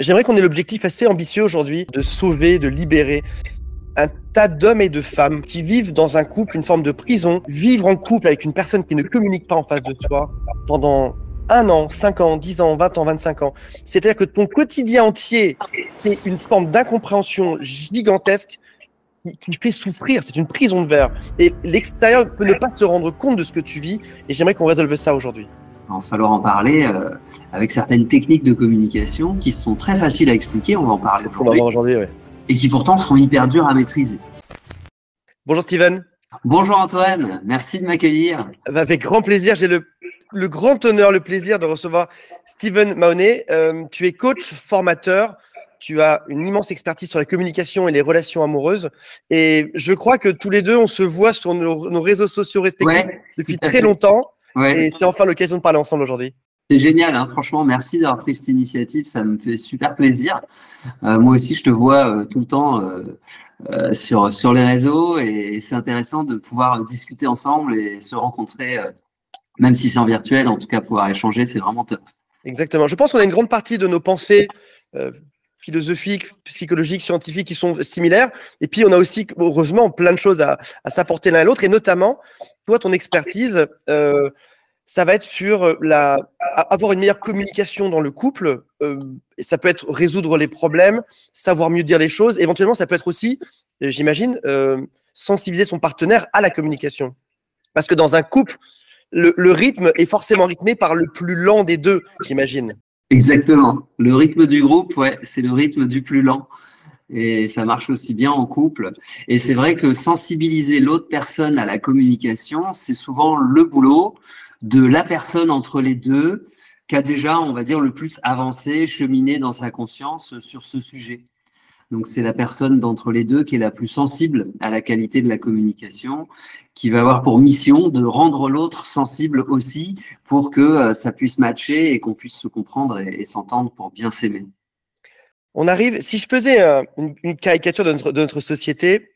J'aimerais qu'on ait l'objectif assez ambitieux aujourd'hui de sauver, de libérer un tas d'hommes et de femmes qui vivent dans un couple, une forme de prison, vivre en couple avec une personne qui ne communique pas en face de soi pendant 1 an, 5 ans, 10 ans, 20 ans, 25 ans. C'est-à-dire que ton quotidien entier, c'est une forme d'incompréhension gigantesque qui fait souffrir. C'est une prison de verre. Et l'extérieur peut ne pas se rendre compte de ce que tu vis. Et j'aimerais qu'on résolve ça aujourd'hui. Il va falloir en parler avec certaines techniques de communication qui sont très faciles à expliquer. On va en parler aujourd'hui. Ouais. Et qui pourtant sont hyper dures à maîtriser. Bonjour Steven. Bonjour Antoine, merci de m'accueillir. Avec grand plaisir, j'ai le grand honneur, le plaisir de recevoir Steven Mahoney. Tu es coach, formateur, tu as une immense expertise sur la communication et les relations amoureuses. Et je crois que tous les deux, on se voit sur nos réseaux sociaux respectifs depuis très longtemps. Ouais. Et c'est enfin l'occasion de parler ensemble aujourd'hui. C'est génial, hein. Franchement, merci d'avoir pris cette initiative, ça me fait super plaisir. Moi aussi, je te vois tout le temps sur les réseaux et c'est intéressant de pouvoir discuter ensemble et se rencontrer, même si c'est en virtuel, en tout cas pouvoir échanger, c'est vraiment top. Exactement. Je pense qu'on a une grande partie de nos pensées philosophiques, psychologiques, scientifiques qui sont similaires. Et puis, on a aussi, heureusement, plein de choses à s'apporter l'un à l'autre. Et notamment, toi, ton expertise, ça va être sur avoir une meilleure communication dans le couple. Ça peut être résoudre les problèmes, savoir mieux dire les choses. Éventuellement, ça peut être aussi, j'imagine, sensibiliser son partenaire à la communication. Parce que dans un couple, le rythme est forcément rythmé par le plus lent des deux, j'imagine. Exactement. Le rythme du groupe, ouais, c'est le rythme du plus lent. Et ça marche aussi bien en couple. Et c'est vrai que sensibiliser l'autre personne à la communication, c'est souvent le boulot de la personne entre les deux qui a déjà, on va dire, le plus avancé, cheminé dans sa conscience sur ce sujet. Donc, c'est la personne d'entre les deux qui est la plus sensible à la qualité de la communication, qui va avoir pour mission de rendre l'autre sensible aussi pour que ça puisse matcher et qu'on puisse se comprendre et s'entendre pour bien s'aimer. On arrive, si je faisais une caricature de notre société,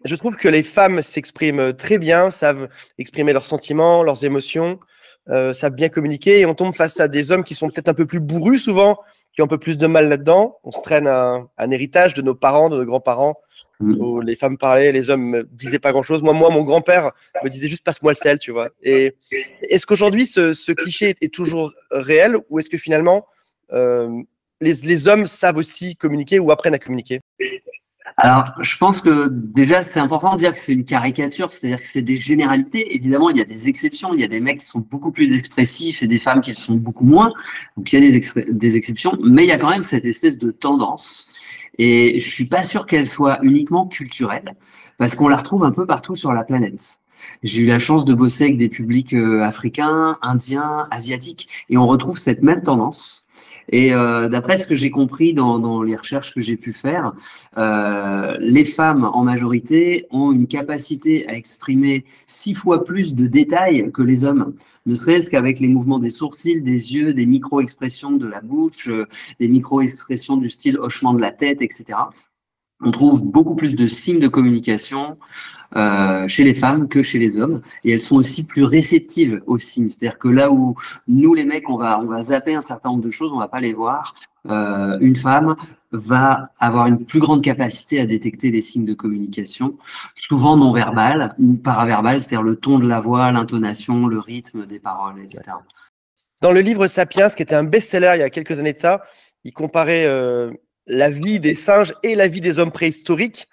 je trouve que les femmes s'expriment très bien, savent exprimer leurs sentiments, leurs émotions, savent bien communiquer, et on tombe face à des hommes qui sont peut-être un peu plus bourrus souvent, qui ont un peu plus de mal là-dedans. On se traîne un héritage de nos parents, de nos grands-parents, où les femmes parlaient, les hommes ne disaient pas grand-chose. Moi, mon grand-père me disait juste « passe-moi le sel », tu vois. Et est-ce qu'aujourd'hui, ce cliché est toujours réel, ou est-ce que finalement, les hommes savent aussi communiquer ou apprennent à communiquer? Alors, je pense que déjà, c'est important de dire que c'est une caricature, c'est-à-dire que c'est des généralités. Évidemment, il y a des exceptions. Il y a des mecs qui sont beaucoup plus expressifs et des femmes qui le sont beaucoup moins. Donc, il y a des exceptions, mais il y a quand même cette espèce de tendance. Et je suis pas sûr qu'elle soit uniquement culturelle, parce qu'on la retrouve un peu partout sur la planète. J'ai eu la chance de bosser avec des publics africains, indiens, asiatiques, et on retrouve cette même tendance. Et d'après ce que j'ai compris dans les recherches que j'ai pu faire, les femmes en majorité ont une capacité à exprimer 6 fois plus de détails que les hommes, ne serait-ce qu'avec les mouvements des sourcils, des yeux, des micro-expressions de la bouche, des micro-expressions du style hochement de la tête, etc. On trouve beaucoup plus de signes de communication chez les femmes que chez les hommes, et elles sont aussi plus réceptives aux signes. C'est-à-dire que là où nous les mecs on va zapper un certain nombre de choses, on va pas les voir. Une femme va avoir une plus grande capacité à détecter des signes de communication, souvent non verbal ou paraverbal, c'est-à-dire le ton de la voix, l'intonation, le rythme des paroles, etc. Dans le livre Sapiens, qui était un best-seller il y a quelques années de ça, il comparait la vie des singes et la vie des hommes préhistoriques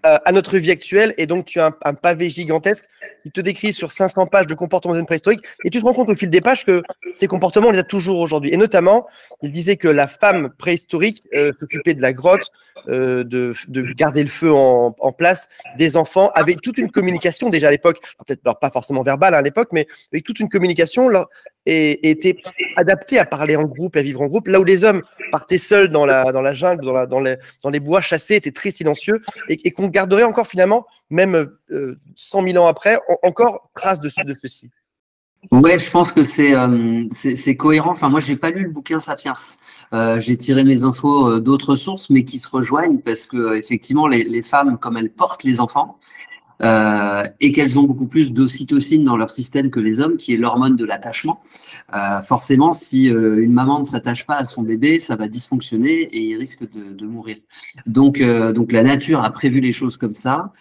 à notre vie actuelle. Et donc, tu as un pavé gigantesque qui te décrit sur 500 pages de comportements des hommes préhistoriques. Et tu te rends compte au fil des pages que ces comportements, on les a toujours aujourd'hui. Et notamment, il disait que la femme préhistorique s'occupait de la grotte, de garder le feu en place, des enfants, avait toute une communication déjà à l'époque, peut-être pas forcément verbale à l'époque, mais avec toute une communication et était adaptée à parler en groupe, à vivre en groupe, là où les hommes partaient seuls dans la jungle, dans les bois chassés, étaient très silencieux, et qu'on garderait encore finalement, même 100 000 ans après, encore trace de ceci. Ouais, je pense que c'est cohérent. Enfin, moi, j'ai pas lu le bouquin Sapiens. J'ai tiré mes infos d'autres sources, mais qui se rejoignent parce que effectivement, les femmes, comme elles portent les enfants, et qu'elles ont beaucoup plus d'ocytocine dans leur système que les hommes, qui est l'hormone de l'attachement. Forcément, si une maman ne s'attache pas à son bébé, ça va dysfonctionner et il risque de mourir. Donc la nature a prévu les choses comme ça.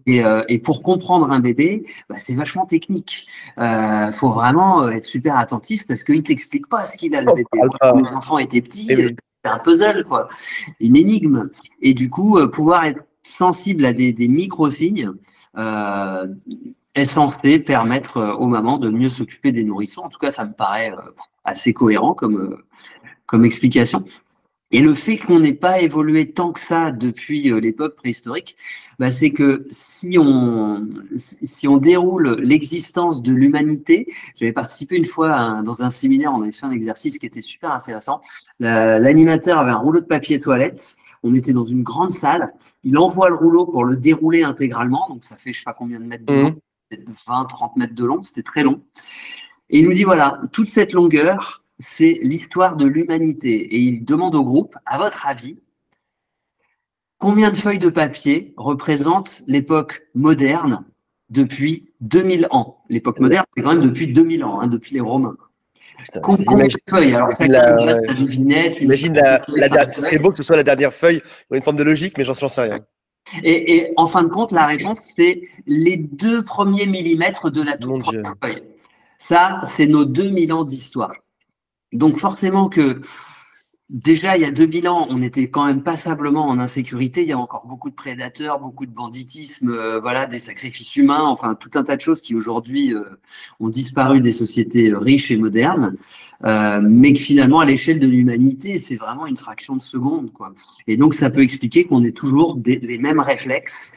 Et pour comprendre un bébé, c'est vachement technique. Faut vraiment être super attentif parce qu'il t'explique pas ce qu'il a, le bébé. Quand mes enfants étaient petits, c'était un puzzle, quoi, une énigme. Et du coup, pouvoir être sensible à des micro-signes est censé permettre aux mamans de mieux s'occuper des nourrissons. En tout cas, ça me paraît assez cohérent comme explication. Et le fait qu'on n'ait pas évolué tant que ça depuis l'époque préhistorique, c'est que si on déroule l'existence de l'humanité, j'avais participé une fois dans un séminaire, on avait fait un exercice qui était super intéressant. L'animateur avait un rouleau de papier toilette. On était dans une grande salle. Il envoie le rouleau pour le dérouler intégralement. Donc, ça fait je sais pas combien de mètres de long, peut-être 20, 30 mètres de long. C'était très long. Et il nous dit, voilà, toute cette longueur, c'est l'histoire de l'humanité. Et il demande au groupe, à votre avis, combien de feuilles de papier représentent l'époque moderne depuis 2000 ans? L'époque moderne, c'est quand même depuis 2000 ans, depuis les Romains. Combien de feuilles? Alors, chacun reste à devinette. Imagine, ce serait beau que ce soit la dernière feuille. Il y a une forme de logique, mais j'en sais rien. Et en fin de compte, la réponse, c'est les 2 premiers millimètres de la toute première feuille. Ça, c'est nos 2000 ans d'histoire. Donc, forcément que déjà, il y a 2000 ans, on était quand même passablement en insécurité. Il y a encore beaucoup de prédateurs, beaucoup de banditisme, des sacrifices humains, enfin tout un tas de choses qui aujourd'hui ont disparu des sociétés riches et modernes, mais que finalement, à l'échelle de l'humanité, c'est vraiment une fraction de seconde, quoi. Et donc, ça peut expliquer qu'on ait toujours les mêmes réflexes.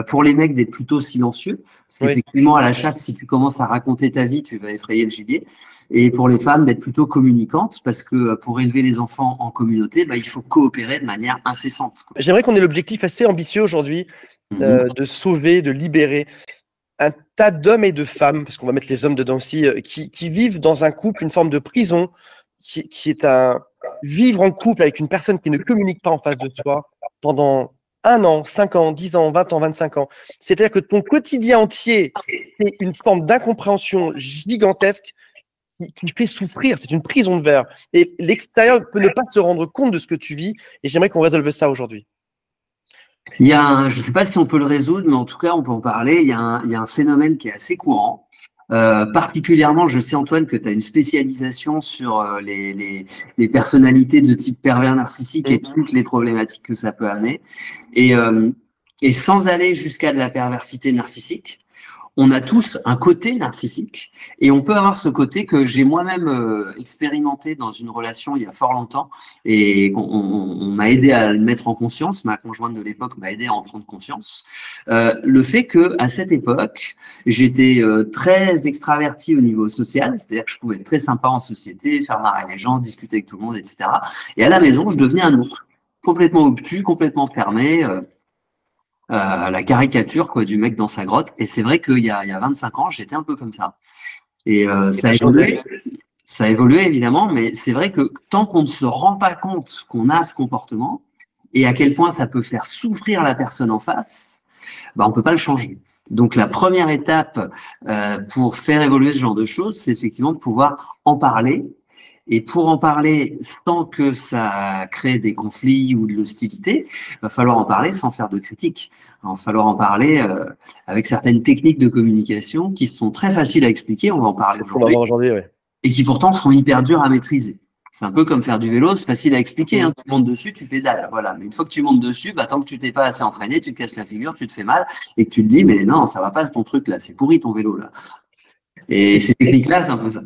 Pour les mecs, d'être plutôt silencieux, parce qu'effectivement, à la chasse, si tu commences à raconter ta vie, tu vas effrayer le gibier. Et pour les femmes, d'être plutôt communicantes, parce que pour élever les enfants en communauté, il faut coopérer de manière incessante. J'aimerais qu'on ait l'objectif assez ambitieux aujourd'hui de sauver, de libérer un tas d'hommes et de femmes, parce qu'on va mettre les hommes dedans aussi, qui vivent dans un couple, une forme de prison, qui est un vivre en couple avec une personne qui ne communique pas en face de soi pendant 1 an, 5 ans, 10 ans, 20 ans, 25 ans. C'est-à-dire que ton quotidien entier, c'est une forme d'incompréhension gigantesque qui fait souffrir. C'est une prison de verre. Et l'extérieur peut ne pas se rendre compte de ce que tu vis. Et j'aimerais qu'on résolve ça aujourd'hui. Je ne sais pas si on peut le résoudre, mais en tout cas, on peut en parler. Il y a un phénomène qui est assez courant. Particulièrement, je sais, Antoine, que tu as une spécialisation sur les personnalités de type pervers narcissique et toutes les problématiques que ça peut amener. Et sans aller jusqu'à de la perversité narcissique, on a tous un côté narcissique et on peut avoir ce côté que j'ai moi-même expérimenté dans une relation il y a fort longtemps et on m'a aidé à le mettre en conscience. Ma conjointe de l'époque m'a aidé à en prendre conscience. Le fait que à cette époque, j'étais très extraverti au niveau social, c'est-à-dire que je pouvais être très sympa en société, faire marrer les gens, discuter avec tout le monde, etc. Et à la maison, je devenais un ours, complètement obtus, complètement fermé. La caricature du mec dans sa grotte. Et c'est vrai qu'il y a 25 ans, j'étais un peu comme ça. Et ça a évolué évidemment, mais c'est vrai que tant qu'on ne se rend pas compte qu'on a ce comportement et à quel point ça peut faire souffrir la personne en face, on peut pas le changer. Donc la première étape pour faire évoluer ce genre de choses, c'est effectivement de pouvoir en parler. Et pour en parler sans que ça crée des conflits ou de l'hostilité, il va falloir en parler sans faire de critique. Il va falloir en parler avec certaines techniques de communication qui sont très faciles à expliquer, on va en parler aujourd'hui, et qui pourtant sont hyper dures à maîtriser. C'est un peu comme faire du vélo, c'est facile à expliquer, tu montes dessus, tu pédales, voilà. Mais une fois que tu montes dessus, tant que tu t'es pas assez entraîné, tu te casses la figure, tu te fais mal, et que tu te dis, mais non, ça va pas ton truc là, c'est pourri ton vélo là. Et ces techniques-là, c'est un peu ça.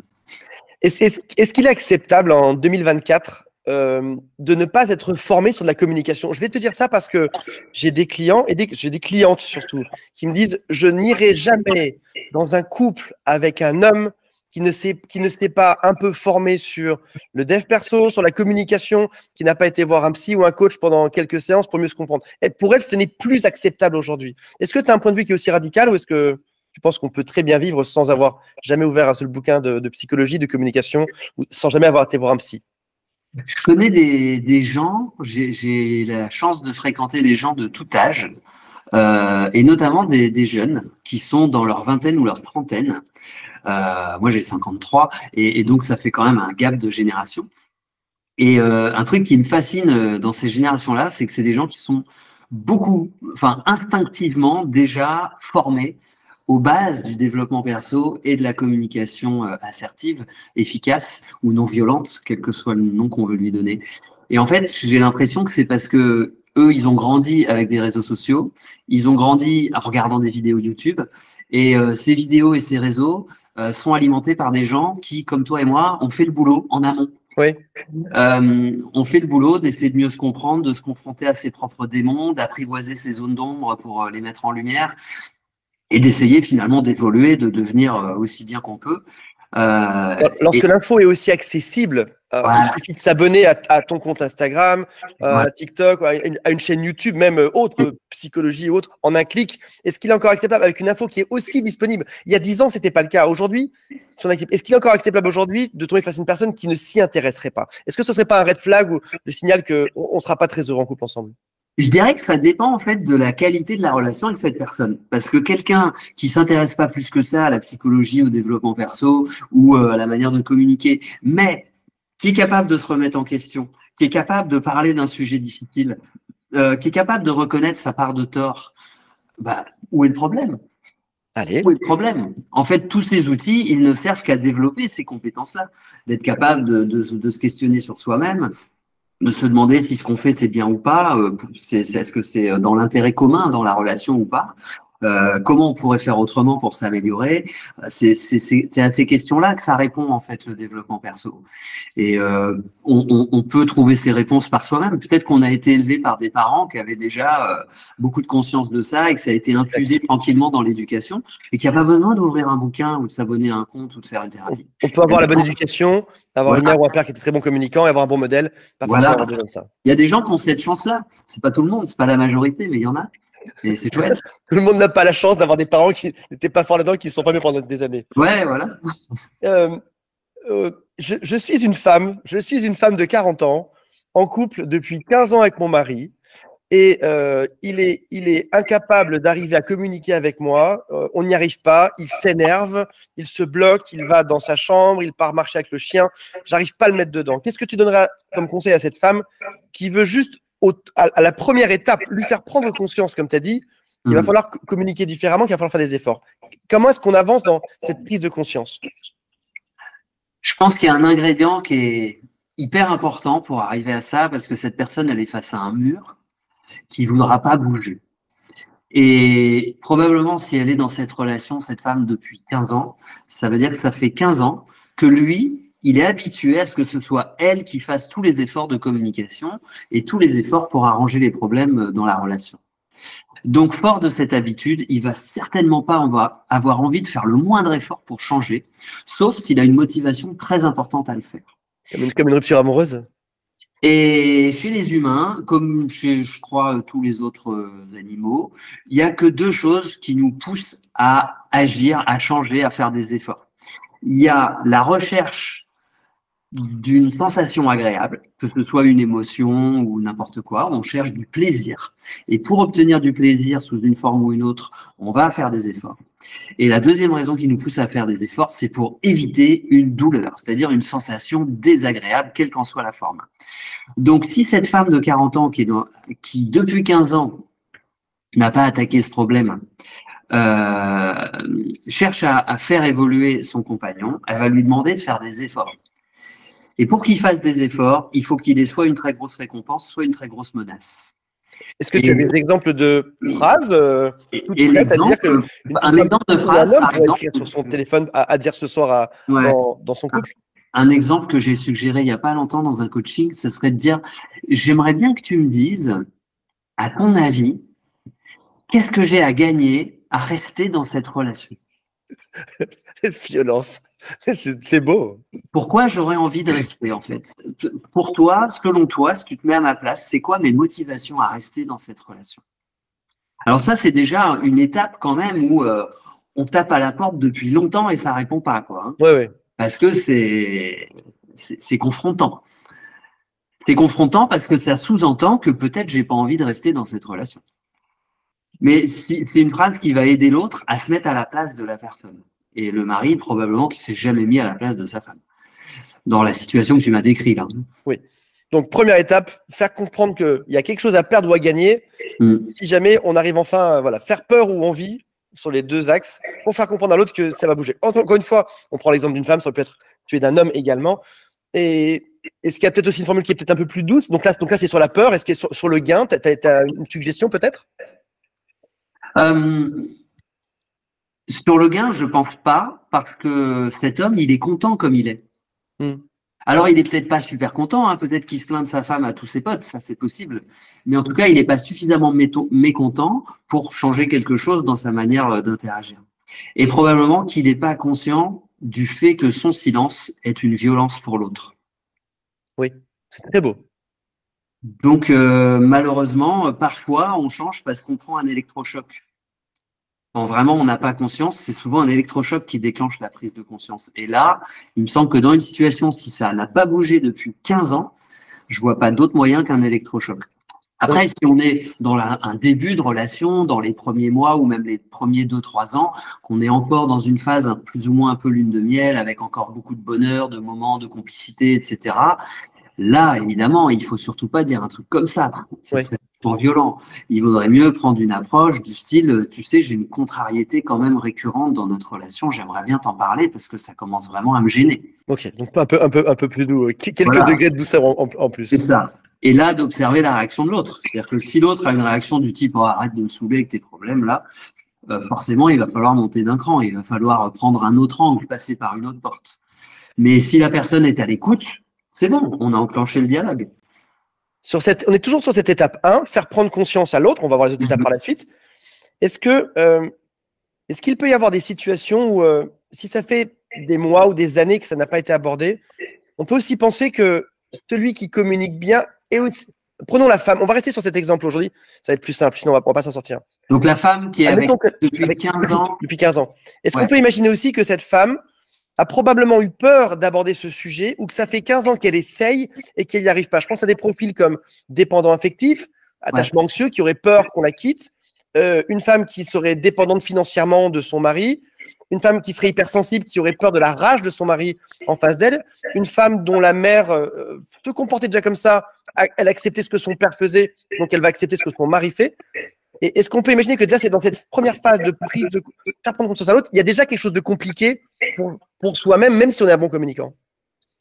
Est-ce qu'il est acceptable en 2024 de ne pas être formé sur de la communication? Je vais te dire ça parce que j'ai des clients et j'ai des clientes surtout qui me disent je n'irai jamais dans un couple avec un homme qui ne s'est pas un peu formé sur le dev perso, sur la communication, qui n'a pas été voir un psy ou un coach pendant quelques séances pour mieux se comprendre. Et pour elle, ce n'est plus acceptable aujourd'hui. Est-ce que tu as un point de vue qui est aussi radical ou est-ce que tu penses qu'on peut très bien vivre sans avoir jamais ouvert un seul bouquin de psychologie, de communication, ou sans jamais avoir été voir un psy? Je connais des gens, j'ai la chance de fréquenter des gens de tout âge, et notamment des jeunes qui sont dans leur vingtaine ou leur trentaine. Moi, j'ai 53 et donc ça fait quand même un gap de génération. Et un truc qui me fascine dans ces générations-là, c'est que c'est des gens qui sont instinctivement déjà formés aux bases du développement perso et de la communication assertive, efficace ou non violente, quel que soit le nom qu'on veut lui donner. Et en fait, j'ai l'impression que c'est parce que eux, ils ont grandi avec des réseaux sociaux, ils ont grandi en regardant des vidéos YouTube, et ces vidéos et ces réseaux sont alimentés par des gens qui, comme toi et moi, ont fait le boulot en amont. Oui. On fait le boulot d'essayer de mieux se comprendre, de se confronter à ses propres démons, d'apprivoiser ses zones d'ombre pour les mettre en lumière et d'essayer finalement d'évoluer, de devenir aussi bien qu'on peut. Lorsque l'info est aussi accessible, voilà. il suffit de s'abonner à ton compte Instagram, à TikTok, à une chaîne YouTube, même autre, psychologie ou autre, en un clic. Est-ce qu'il est encore acceptable avec une info qui est aussi disponible? Il y a 10 ans, ce n'était pas le cas. Aujourd'hui, est-ce qu'il est encore acceptable aujourd'hui de tomber face à une personne qui ne s'y intéresserait pas? Est-ce que ce ne serait pas un red flag ou le signal qu'on ne sera pas très heureux en couple ensemble? Je dirais que ça dépend en fait de la qualité de la relation avec cette personne. Parce que quelqu'un qui s'intéresse pas plus que ça à la psychologie, au développement perso ou à la manière de communiquer, mais qui est capable de se remettre en question, qui est capable de parler d'un sujet difficile, qui est capable de reconnaître sa part de tort, où est le problème? Allez. Où est le problème? En fait, tous ces outils, ils ne servent qu'à développer ces compétences-là, d'être capable de se questionner sur soi-même, de se demander si ce qu'on fait c'est bien ou pas, est-ce que c'est dans l'intérêt commun dans la relation ou pas, comment on pourrait faire autrement pour s'améliorer. C'est à ces questions-là que ça répond en fait le développement perso. Et on peut trouver ces réponses par soi-même. Peut-être qu'on a été élevé par des parents qui avaient déjà beaucoup de conscience de ça et que ça a été infusé tranquillement dans l'éducation et qu'il n'y a pas besoin d'ouvrir un bouquin ou de s'abonner à un compte ou de faire une thérapie. On peut avoir la bonne éducation, avoir une mère ou un père qui était très bon communicant et avoir un bon modèle. Pas forcément avoir besoin de ça. Il y a des gens qui ont cette chance-là. C'est pas tout le monde, c'est pas la majorité, mais il y en a. Et c'est chouette. Tout le monde n'a pas la chance d'avoir des parents qui n'étaient pas forts là-dedans, qui se sont formés pendant des années. Ouais, voilà. Je suis une femme de 40 ans, en couple depuis 15 ans avec mon mari, et il est incapable d'arriver à communiquer avec moi. On n'y arrive pas, il s'énerve, il se bloque, il va dans sa chambre, il part marcher avec le chien. J'arrive pas à le mettre dedans. Qu'est-ce que tu donneras comme conseil à cette femme qui veut juste, à la première étape, lui faire prendre conscience, comme tu as dit, il va falloir communiquer différemment, qu'il va falloir faire des efforts. Comment est-ce qu'on avance dans cette prise de conscience? Je pense qu'il y a un ingrédient qui est hyper important pour arriver à ça, parce que cette personne, elle est face à un mur qui ne voudra pas bouger. Et probablement, si elle est dans cette relation, cette femme, depuis 15 ans, ça veut dire que ça fait 15 ans que lui, il est habitué à ce que ce soit elle qui fasse tous les efforts de communication et tous les efforts pour arranger les problèmes dans la relation. Donc, fort de cette habitude, il va certainement pas avoir envie de faire le moindre effort pour changer, sauf s'il a une motivation très importante à le faire. Comme une rupture amoureuse? Et chez les humains, comme chez, je crois, tous les autres animaux, il n'y a que deux choses qui nous poussent à agir, à changer, à faire des efforts. Il y a la recherche d'une sensation agréable, que ce soit une émotion ou n'importe quoi, on cherche du plaisir. Et pour obtenir du plaisir sous une forme ou une autre, on va faire des efforts. Et la deuxième raison qui nous pousse à faire des efforts, c'est pour éviter une douleur, c'est-à-dire une sensation désagréable, quelle qu'en soit la forme. Donc, si cette femme de 40 ans qui depuis 15 ans, n'a pas attaqué ce problème, cherche à faire évoluer son compagnon, elle va lui demander de faire des efforts. Et pour qu'il fasse des efforts, il faut qu'il ait soit une très grosse récompense, soit une très grosse menace. Est-ce que tu as des exemples de phrases un exemple de phrase, par exemple, écrire sur son téléphone à dire ce soir dans son couple? Un exemple que j'ai suggéré il n'y a pas longtemps dans un coaching, ce serait de dire, j'aimerais bien que tu me dises, à ton avis, qu'est-ce que j'ai à gagner à rester dans cette relation? Violence. C'est beau. Pourquoi j'aurais envie de rester, en fait? Pour toi, selon toi, si tu te mets à ma place, c'est quoi mes motivations à rester dans cette relation? Alors ça, c'est déjà une étape quand même où on tape à la porte depuis longtemps et ça répond pas, quoi. Hein. Ouais. Parce que c'est confrontant. C'est confrontant parce que ça sous-entend que peut-être j'ai pas envie de rester dans cette relation. Mais c'est une phrase qui va aider l'autre à se mettre à la place de la personne. Et le mari, probablement, qui s'est jamais mis à la place de sa femme. Dans la situation que tu m'as décrite là. Oui. Donc, première étape, faire comprendre qu'il y a quelque chose à perdre ou à gagner. Si jamais on arrive enfin à faire peur ou envie sur les deux axes pour faire comprendre à l'autre que ça va bouger. Encore une fois, on prend l'exemple d'une femme, ça peut être tuer d'un homme également. Et est-ce qu'il y a peut-être aussi une formule qui est peut-être un peu plus douce? Donc là c'est sur la peur. Est-ce que sur le gain, tu as une suggestion peut-être? Sur le gain, je pense pas, parce que cet homme, il est content comme il est. Alors, il est peut-être pas super content, hein, peut-être qu'il se plaint de sa femme à tous ses potes, ça c'est possible. Mais en tout cas, il n'est pas suffisamment mécontent pour changer quelque chose dans sa manière d'interagir. Et probablement qu'il n'est pas conscient du fait que son silence est une violence pour l'autre. Oui, c'est très beau. Donc, malheureusement, parfois, on change parce qu'on prend un électrochoc. Quand vraiment on n'a pas conscience, c'est souvent un électrochoc qui déclenche la prise de conscience. Et là, il me semble que dans une situation, si ça n'a pas bougé depuis 15 ans, je vois pas d'autre moyen qu'un électrochoc. Après, si on est dans un début de relation, dans les premiers mois ou même les premiers 2-3 ans, qu'on est encore dans une phase plus ou moins un peu lune de miel, avec encore beaucoup de bonheur, de moments de complicité, etc., là, évidemment, il faut surtout pas dire un truc comme ça. C'est violent. Il vaudrait mieux prendre une approche du style, tu sais, j'ai une contrariété quand même récurrente dans notre relation, j'aimerais bien t'en parler parce que ça commence vraiment à me gêner. Ok, donc un peu plus doux, quelques degrés de douceur en plus. C'est ça. Et là, d'observer la réaction de l'autre. C'est-à-dire que si l'autre a une réaction du type, oh, arrête de me saouler avec tes problèmes là, forcément, il va falloir monter d'un cran, il va falloir prendre un autre angle, passer par une autre porte. Mais si la personne est à l'écoute, c'est bon, on a enclenché le dialogue. On est toujours sur cette étape 1, faire prendre conscience à l'autre. On va voir les autres étapes par la suite. Est-ce qu'il peut y avoir des situations où, si ça fait des mois ou des années que ça n'a pas été abordé, on peut aussi penser que celui qui communique bien est aussi... Prenons la femme. On va rester sur cet exemple aujourd'hui. Ça va être plus simple, sinon on va pas s'en sortir. Donc la femme qui est depuis 15 ans. Depuis 15 ans. Est-ce qu'on peut imaginer aussi que cette femme a probablement eu peur d'aborder ce sujet ou que ça fait 15 ans qu'elle essaye et qu'elle n'y arrive pas? Je pense à des profils comme dépendant affectif, attachement anxieux, qui aurait peur qu'on la quitte, une femme qui serait dépendante financièrement de son mari, une femme qui serait hypersensible, qui aurait peur de la rage de son mari en face d'elle, une femme dont la mère se comportait déjà comme ça, elle acceptait ce que son père faisait, donc elle va accepter ce que son mari fait. Et est-ce qu'on peut imaginer que déjà, c'est dans cette première phase de prise de faire prendre conscience à l'autre, il y a déjà quelque chose de compliqué pour soi-même, même si on est un bon communicant?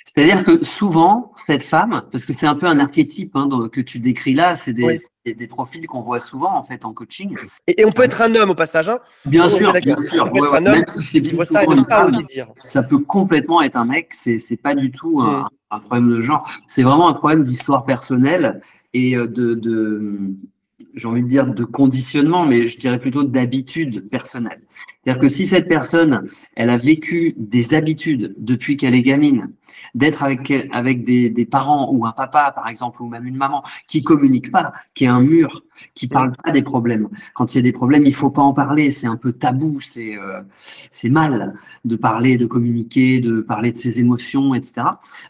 C'est-à-dire que souvent, cette femme, parce que c'est un peu un archétype que tu décris là, c'est des profils qu'on voit souvent en fait en coaching. Et on peut être un homme au passage. Hein. Bien sûr. Même si c'est bien ça, une femme, ça peut complètement être un mec. C'est pas du tout un problème de genre. C'est vraiment un problème d'histoire personnelle et j'ai envie de dire de conditionnement, mais je dirais plutôt d'habitude personnelle. C'est-à-dire que si cette personne, elle a vécu des habitudes depuis qu'elle est gamine, d'être avec des parents ou un papa, par exemple, ou même une maman, qui communique pas, qui est un mur, qui parle pas des problèmes. Quand il y a des problèmes, il faut pas en parler, c'est un peu tabou, c'est mal de parler, de communiquer, de parler de ses émotions, etc.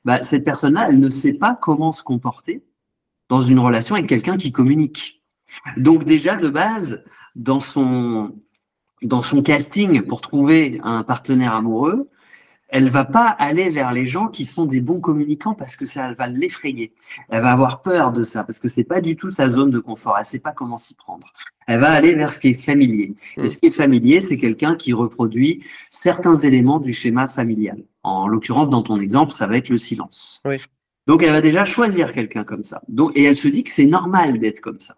Bah, cette personne-là, elle ne sait pas comment se comporter dans une relation avec quelqu'un qui communique. Donc déjà, de base, dans son casting pour trouver un partenaire amoureux, elle va pas aller vers les gens qui sont des bons communicants parce que ça va l'effrayer. Elle va avoir peur de ça parce que c'est pas du tout sa zone de confort. Elle sait pas comment s'y prendre. Elle va aller vers ce qui est familier. Et ce qui est familier, c'est quelqu'un qui reproduit certains éléments du schéma familial. En l'occurrence, dans ton exemple, ça va être le silence. Oui. Donc, elle va déjà choisir quelqu'un comme ça. Et elle se dit que c'est normal d'être comme ça.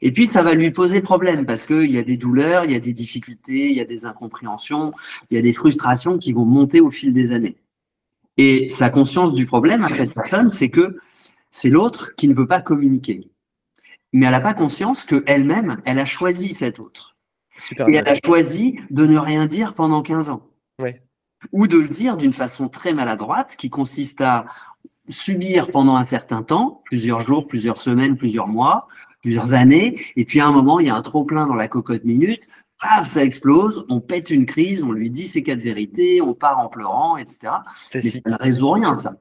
Et puis, ça va lui poser problème parce qu'il y a des douleurs, il y a des difficultés, il y a des incompréhensions, il y a des frustrations qui vont monter au fil des années. Et sa conscience du problème à cette personne, c'est que c'est l'autre qui ne veut pas communiquer. Mais elle n'a pas conscience qu'elle-même, elle a choisi cet autre. Et elle a choisi de ne rien dire pendant 15 ans. Ouais. Ou de le dire d'une façon très maladroite qui consiste à subir pendant un certain temps, plusieurs jours, plusieurs semaines, plusieurs mois, plusieurs années, et puis à un moment, il y a un trop-plein dans la cocotte minute, paf, ça explose, on pète une crise, on lui dit ses 4 vérités, on part en pleurant, etc. Mais ça ne résout rien, ça.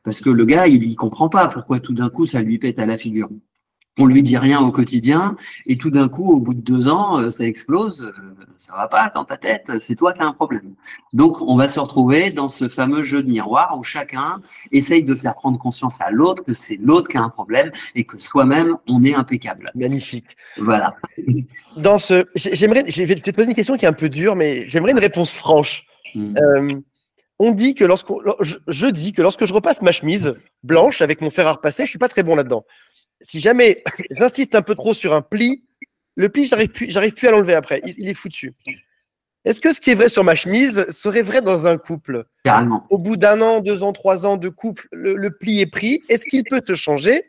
Parce que le gars, il comprend pas pourquoi tout d'un coup, ça lui pète à la figure. On lui dit rien au quotidien et tout d'un coup, au bout de 2 ans, ça explose. Ça va pas dans ta tête, c'est toi qui as un problème. Donc, on va se retrouver dans ce fameux jeu de miroir où chacun essaye de faire prendre conscience à l'autre que c'est l'autre qui a un problème et que soi-même, on est impeccable. Magnifique. Voilà. Je vais te poser une question qui est un peu dure, mais j'aimerais une réponse franche. On dit que je dis que lorsque je repasse ma chemise blanche avec mon fer à repasser, je suis pas très bon là-dedans. Si jamais j'insiste un peu trop sur un pli, le pli, j'arrive plus à l'enlever après. Il est foutu. Est-ce que ce qui est vrai sur ma chemise serait vrai dans un couple? Carrément. Au bout d'1 an, 2 ans, 3 ans de couple, le pli est pris. Est-ce qu'il peut se changer?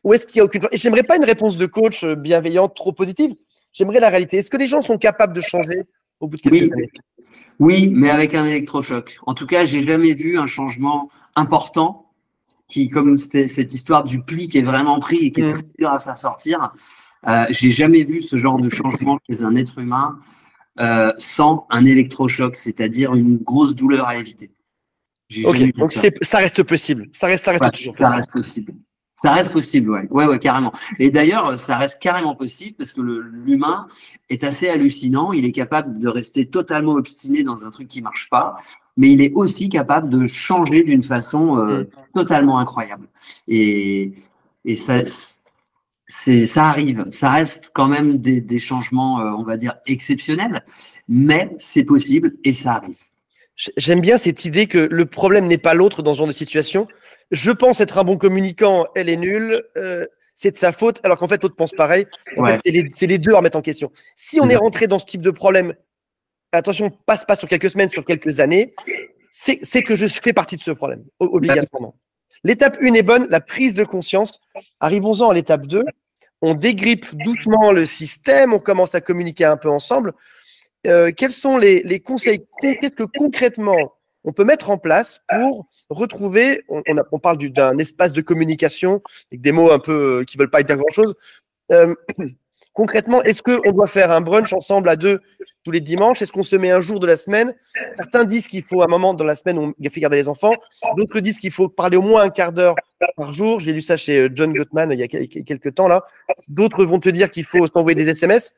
Ou est-ce qu'il n'y a aucune chance? Et j'aimerais pas une réponse de coach bienveillante, trop positive. J'aimerais la réalité. Est-ce que les gens sont capables de changer au bout de quelques années? Oui, mais avec un électrochoc. En tout cas, j'ai jamais vu un changement important qui, comme cette histoire du pli qui est vraiment pris et qui est très dur à faire sortir, j'ai jamais vu ce genre de changement chez un être humain sans un électrochoc, c'est-à-dire une grosse douleur à éviter. Ok, donc ça reste possible. Ça reste toujours possible. Ça reste possible. Ça reste possible, ouais, carrément. Et d'ailleurs, ça reste carrément possible parce que l'humain est assez hallucinant. Il est capable de rester totalement obstiné dans un truc qui marche pas, mais il est aussi capable de changer d'une façon totalement incroyable. Et ça arrive. Ça reste quand même des changements, on va dire, exceptionnels, mais c'est possible et ça arrive. J'aime bien cette idée que le problème n'est pas l'autre dans ce genre de situation. Je pense être un bon communicant, elle est nulle, c'est de sa faute, alors qu'en fait, l'autre pense pareil. En fait, c'est les deux à remettre en question. Si on est rentré dans ce type de problème, attention, passe pas sur quelques semaines, sur quelques années, c'est que je fais partie de ce problème, obligatoirement. L'étape 1 est bonne, la prise de conscience. Arrivons-en à l'étape 2. On dégrippe doucement le système, on commence à communiquer un peu ensemble. Quels sont les conseils? Qu'est-ce que concrètement on peut mettre en place pour retrouver, on parle d'un espace de communication avec des mots un peu qui ne veulent pas dire grand-chose. Concrètement, est-ce qu'on doit faire un brunch ensemble à 2 tous les dimanches? Est-ce qu'on se met un jour de la semaine? Certains disent qu'il faut un moment dans la semaine où on fait garder les enfants. D'autres disent qu'il faut parler au moins un quart d'heure par jour. J'ai lu ça chez John Gottman il y a quelques temps là. D'autres vont te dire qu'il faut s'envoyer des SMS.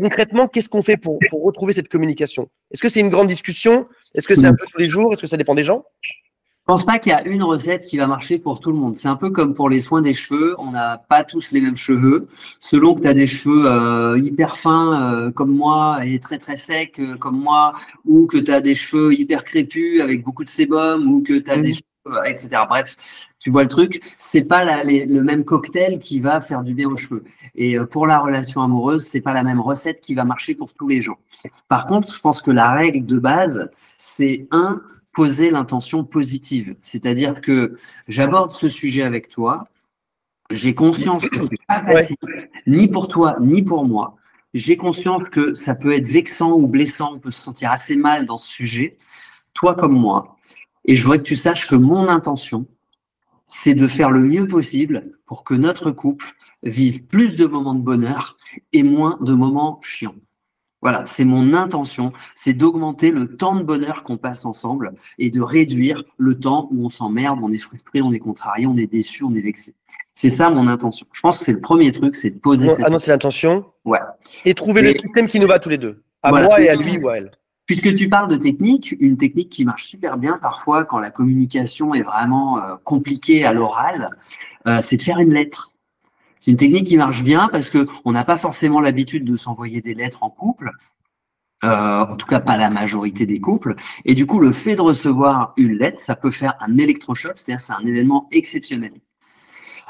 Concrètement, qu'est-ce qu'on fait pour retrouver cette communication? Est-ce que c'est une grande discussion? Est-ce que c'est un peu tous les jours? Est-ce que ça dépend des gens? Je pense pas qu'il y a une recette qui va marcher pour tout le monde. C'est un peu comme pour les soins des cheveux. On n'a pas tous les mêmes cheveux. Selon que tu as des cheveux hyper fins comme moi et très très secs comme moi, ou que tu as des cheveux hyper crépus avec beaucoup de sébum, ou que tu as des cheveux, etc. Bref, tu vois le truc, c'est pas le même cocktail qui va faire du bien aux cheveux. Et pour la relation amoureuse, c'est pas la même recette qui va marcher pour tous les gens. Par contre, je pense que la règle de base, c'est poser l'intention positive. C'est-à-dire que j'aborde ce sujet avec toi, j'ai conscience que c'est pas facile, ni pour toi, ni pour moi. J'ai conscience que ça peut être vexant ou blessant, on peut se sentir assez mal dans ce sujet, toi comme moi. Et je voudrais que tu saches que mon intention, c'est de faire le mieux possible pour que notre couple vive plus de moments de bonheur et moins de moments chiants. Voilà, c'est mon intention, c'est d'augmenter le temps de bonheur qu'on passe ensemble et de réduire le temps où on s'emmerde, on est frustré, on est contrarié, on est déçu, on est vexé. C'est ça mon intention. Je pense que c'est le premier truc, c'est de poser cette... annoncer l'intention. Ouais. Et trouver le système qui nous va tous les deux. À moi et à lui ou à elle. Puisque tu parles de technique, une technique qui marche super bien parfois quand la communication est vraiment compliquée à l'oral, c'est de faire une lettre. C'est une technique qui marche bien parce que on n'a pas forcément l'habitude de s'envoyer des lettres en couple, en tout cas pas la majorité des couples. Et du coup, le fait de recevoir une lettre, ça peut faire un électrochoc, c'est-à-dire c'est un événement exceptionnel.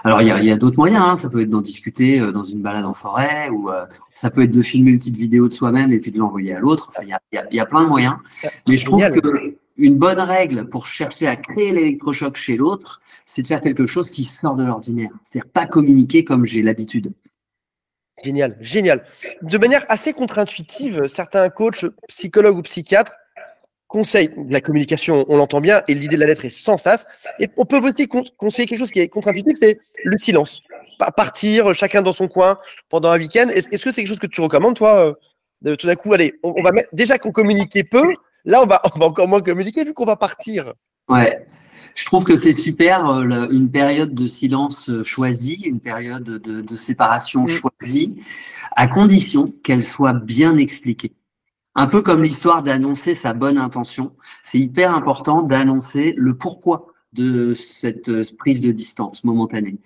Alors il y a d'autres moyens, hein. Ça peut être d'en discuter dans une balade en forêt, ou ça peut être de filmer une petite vidéo de soi-même et puis de l'envoyer à l'autre. Enfin, il y a plein de moyens. Mais je trouve que une bonne règle pour chercher à créer l'électrochoc chez l'autre, c'est de faire quelque chose qui sort de l'ordinaire. C'est-à-dire pas communiquer comme j'ai l'habitude. Génial, génial. De manière assez contre-intuitive, certains coachs, psychologues ou psychiatres conseillent de la communication, on l'entend bien, et l'idée de la lettre est sans sas. Et on peut aussi conseiller quelque chose qui est contre-intuitif, c'est le silence. Partir chacun dans son coin pendant un week-end. Est-ce que c'est quelque chose que tu recommandes, toi, tout d'un coup, allez, on va mettre, déjà qu'on communiquait peu, là, on va encore moins communiquer vu qu'on va partir. Ouais. Je trouve que c'est super, une période de silence choisie, une période de séparation choisie, à condition qu'elle soit bien expliquée. Un peu comme l'histoire d'annoncer sa bonne intention, c'est hyper important d'annoncer le pourquoi de cette prise de distance momentanée.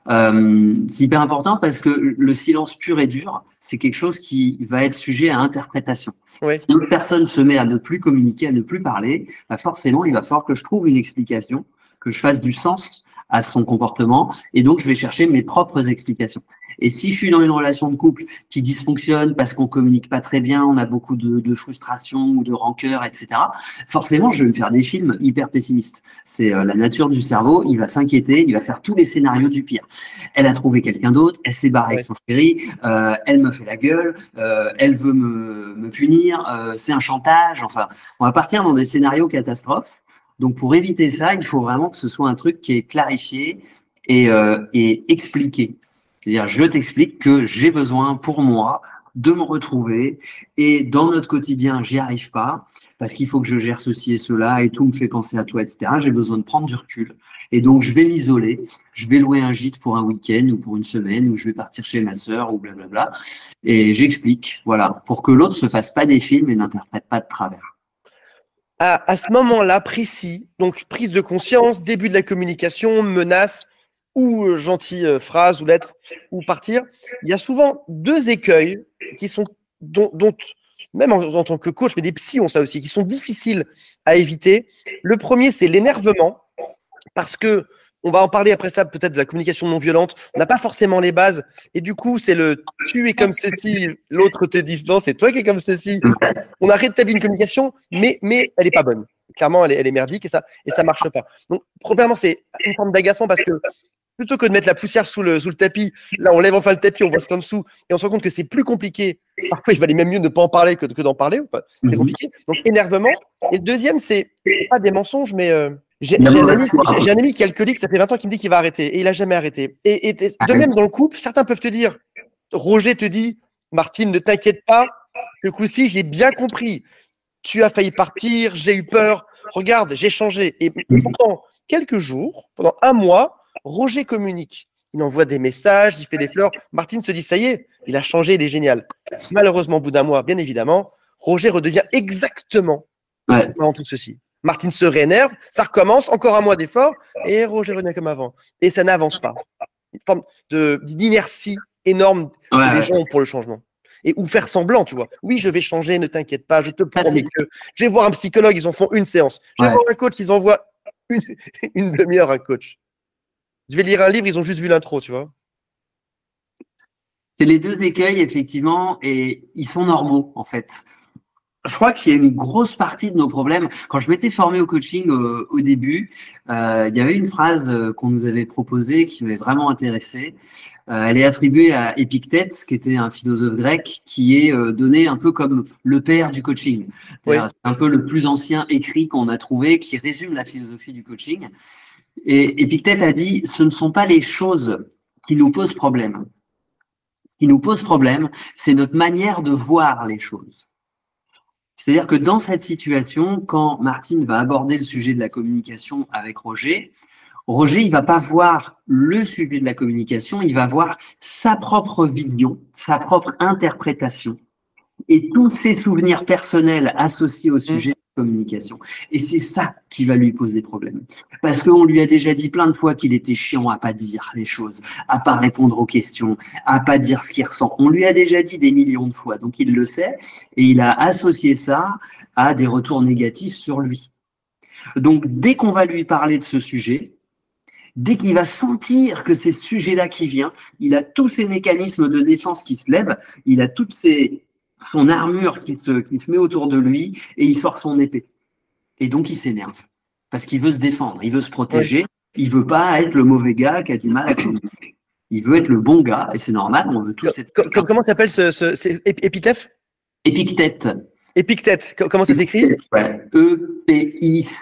C'est hyper important parce que le silence pur et dur, c'est quelque chose qui va être sujet à interprétation. Oui. Si une personne se met à ne plus communiquer, à ne plus parler, bah forcément, il va falloir que je trouve une explication, que je fasse du sens à son comportement, et donc je vais chercher mes propres explications. Et si je suis dans une relation de couple qui dysfonctionne parce qu'on communique pas très bien, on a beaucoup de frustration ou de rancœur, etc., forcément, je vais me faire des films hyper pessimistes. C'est la nature du cerveau, il va s'inquiéter, il va faire tous les scénarios du pire. Elle a trouvé quelqu'un d'autre, elle s'est barrée avec son chéri, elle me fait la gueule, elle veut me punir, c'est un chantage, enfin, on va partir dans des scénarios catastrophes. Donc, pour éviter ça, il faut vraiment que ce soit un truc qui est clarifié et expliqué. C'est-à-dire, je t'explique que j'ai besoin pour moi de me retrouver et dans notre quotidien, j'y arrive pas parce qu'il faut que je gère ceci et cela et tout me fait penser à toi, etc. J'ai besoin de prendre du recul et donc je vais m'isoler, je vais louer un gîte pour un week-end ou pour une semaine ou je vais partir chez ma sœur ou blablabla et j'explique, voilà, pour que l'autre se fasse pas des films et n'interprète pas de travers. À ce moment-là précis, donc prise de conscience, début de la communication, menace ou gentille phrase ou lettre ou partir, il y a souvent deux écueils qui sont dont même en tant que coach, mais des psys ont ça aussi, qui sont difficiles à éviter. Le premier, c'est l'énervement, parce que on va en parler après ça, peut-être de la communication non violente. On n'a pas forcément les bases. Et du coup, c'est le tu es comme ceci, l'autre te dit non, c'est toi qui es comme ceci. On a rétabli une communication, mais elle n'est pas bonne. Clairement, elle est merdique et ça marche pas. Donc, premièrement, c'est une forme d'agacement parce que plutôt que de mettre la poussière sous le tapis, là, on lève enfin le tapis, on voit ce qu'il y a en dessous et on se rend compte que c'est plus compliqué. Parfois, il valait même mieux ne pas en parler que d'en parler. C'est compliqué. Donc, énervement. Et le deuxième, c'est pas des mensonges, mais j'ai un ami qui est alcoolique, ça fait 20 ans qu'il me dit qu'il va arrêter et il n'a jamais arrêté. Et de même, dans le couple, certains peuvent te dire, Roger te dit, Martine, ne t'inquiète pas, ce coup-ci, j'ai bien compris. Tu as failli partir, j'ai eu peur. Regarde, j'ai changé. Et pendant quelques jours, pendant un mois, Roger communique. Il envoie des messages, il fait des fleurs. Martine se dit, ça y est, il a changé, il est génial. Malheureusement, au bout d'un mois, bien évidemment, Roger redevient exactement dans tout ceci. Martine se réénerve, ça recommence, encore un mois d'effort, et Roger revient comme avant. Et ça n'avance pas. Une forme d'inertie énorme que les gens ont pour le changement. Et ou faire semblant, tu vois. Oui, je vais changer, ne t'inquiète pas, je te promets que je vais voir un psychologue, ils en font une séance. Je vais voir un coach, ils envoient une demi-heure un coach. Je vais lire un livre, ils ont juste vu l'intro, tu vois. C'est les deux écueils, effectivement, et ils sont normaux, en fait. Je crois qu'il y a une grosse partie de nos problèmes. Quand je m'étais formé au coaching au début, il y avait une phrase qu'on nous avait proposée qui m'avait vraiment intéressé. Elle est attribuée à Épictète, qui était un philosophe grec, qui est donné un peu comme le père du coaching. C'est un peu le plus ancien écrit qu'on a trouvé qui résume la philosophie du coaching. Et Épictète a dit, ce ne sont pas les choses qui nous posent problème. Ce qui nous pose problème, c'est notre manière de voir les choses. C'est-à-dire que dans cette situation, quand Martine va aborder le sujet de la communication avec Roger, il va pas voir le sujet de la communication, il va voir sa propre vision, sa propre interprétation et tous ses souvenirs personnels associés au sujet de la communication. Et c'est ça qui va lui poser problème. Parce qu'on lui a déjà dit plein de fois qu'il était chiant à pas dire les choses, à pas répondre aux questions, à pas dire ce qu'il ressent. On lui a déjà dit des millions de fois, donc il le sait, et il a associé ça à des retours négatifs sur lui. Donc dès qu'on va lui parler de ce sujet, dès qu'il va sentir que c'est ce sujet-là qui vient, il a tous ses mécanismes de défense qui se lèvent, il a son armure qui se met autour de lui et il sort son épée. Et donc, il s'énerve parce qu'il veut se défendre, il veut se protéger, il veut pas être le mauvais gars qui a du mal à communiquer. Il veut être le bon gars et c'est normal, on veut tous être… Comment s'appelle c'est Épithète ? Épictète. Épictète, comment ça s'écrit ? E-P-I-C-T-E,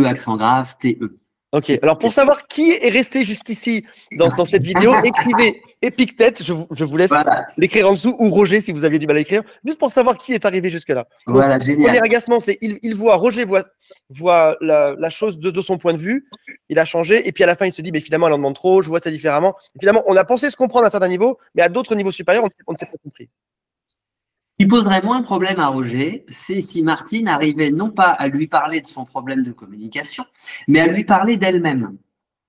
accent grave, T-E. Ok, alors pour savoir qui est resté jusqu'ici dans cette vidéo, écrivez Épictète, je vous laisse l'écrire en dessous, ou Roger si vous aviez du mal à l'écrire, juste pour savoir qui est arrivé jusque-là. Voilà, génial. Premier agacement, c'est Roger voit voit la chose de son point de vue, il a changé, et puis à la fin, il se dit, mais finalement, elle en demande trop, je vois ça différemment. Et finalement, on a pensé se comprendre à un certain niveau, mais à d'autres niveaux supérieurs, on ne s'est pas compris. Ce qui poserait moins problème à Roger, c'est si Martine arrivait non pas à lui parler de son problème de communication, mais à lui parler d'elle-même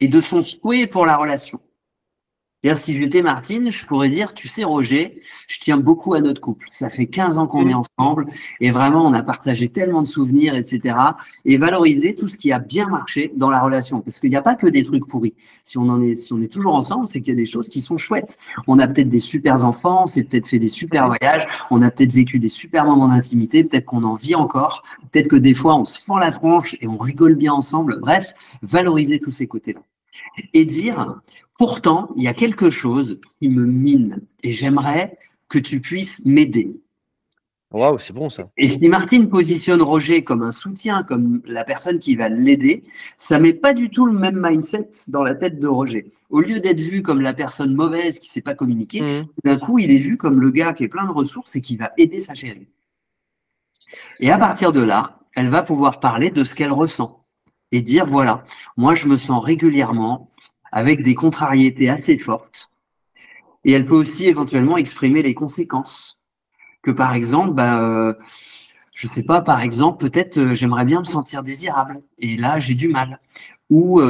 et de son souhait pour la relation. C'est-à-dire, si j'étais Martine, je pourrais dire, tu sais, Roger, je tiens beaucoup à notre couple. Ça fait 15 ans qu'on est ensemble et vraiment, on a partagé tellement de souvenirs, etc. Et valoriser tout ce qui a bien marché dans la relation. Parce qu'il n'y a pas que des trucs pourris. Si on est toujours ensemble, c'est qu'il y a des choses qui sont chouettes. On a peut-être des super enfants, on s'est peut-être fait des super voyages, on a peut-être vécu des super moments d'intimité, peut-être qu'on en vit encore, peut-être que des fois, on se fend la tronche et on rigole bien ensemble. Bref, valoriser tous ces côtés-là. Et dire, pourtant, il y a quelque chose qui me mine et j'aimerais que tu puisses m'aider. Waouh, c'est bon ça. Et si Martine positionne Roger comme un soutien, comme la personne qui va l'aider, ça met pas du tout le même mindset dans la tête de Roger. Au lieu d'être vu comme la personne mauvaise qui sait pas communiquer, d'un coup, il est vu comme le gars qui est plein de ressources et qui va aider sa chérie. Et à partir de là, elle va pouvoir parler de ce qu'elle ressent et dire, voilà, moi, je me sens régulièrement avec des contrariétés assez fortes. Et elle peut aussi éventuellement exprimer les conséquences. Que par exemple, je sais pas, par exemple, peut-être j'aimerais bien me sentir désirable. Et là, j'ai du mal. Ou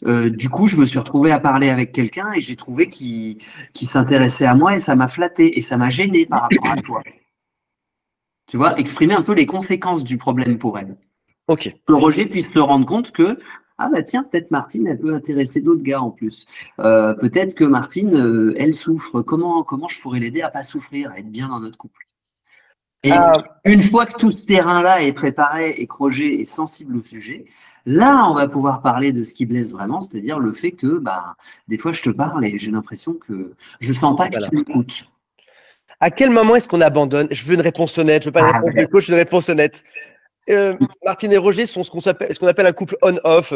du coup, je me suis retrouvé à parler avec quelqu'un et j'ai trouvé qu'il s'intéressait à moi et ça m'a flatté et ça m'a gêné par rapport à toi. Tu vois, exprimer un peu les conséquences du problème pour elle. Ok. Que Roger puisse se rendre compte que ah bah tiens, peut-être Martine, elle peut intéresser d'autres gars en plus. Peut-être que Martine, elle souffre. Comment je pourrais l'aider à pas souffrir, à être bien dans notre couple. Et une fois que tout ce terrain-là est préparé et que Roger est sensible au sujet, là, on va pouvoir parler de ce qui blesse vraiment, c'est-à-dire le fait que des fois, je te parle et j'ai l'impression que je sens pas que tu m'écoutes. À quel moment est-ce qu'on abandonne? Je veux une réponse honnête, je veux pas une réponse de coach, je veux une réponse honnête. Martine et Roger sont ce qu'on appelle un couple on-off.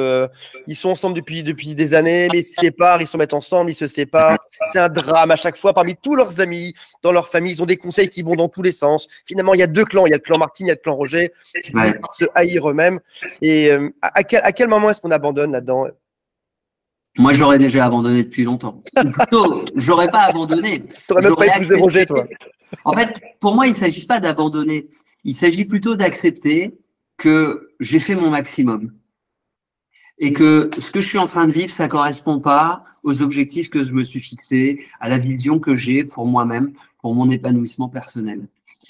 Ils sont ensemble depuis des années, mais ils se séparent, ils se mettent ensemble, ils se séparent. C'est un drame à chaque fois. Parmi tous leurs amis, dans leur famille, ils ont des conseils qui vont dans tous les sens. Finalement, il y a deux clans. Il y a le clan Martine, il y a le clan Roger, qui finissent par se haïr eux-mêmes. Et à quel moment est-ce qu'on abandonne là-dedans? Moi, j'aurais déjà abandonné depuis longtemps. Ou plutôt, j'aurais pas abandonné. T'aurais même pas épousé Roger, toi. En fait, pour moi, il s'agit pas d'abandonner. Il s'agit plutôt d'accepter que j'ai fait mon maximum et que ce que je suis en train de vivre, ça correspond pas aux objectifs que je me suis fixés, à la vision que j'ai pour moi-même, pour mon épanouissement personnel.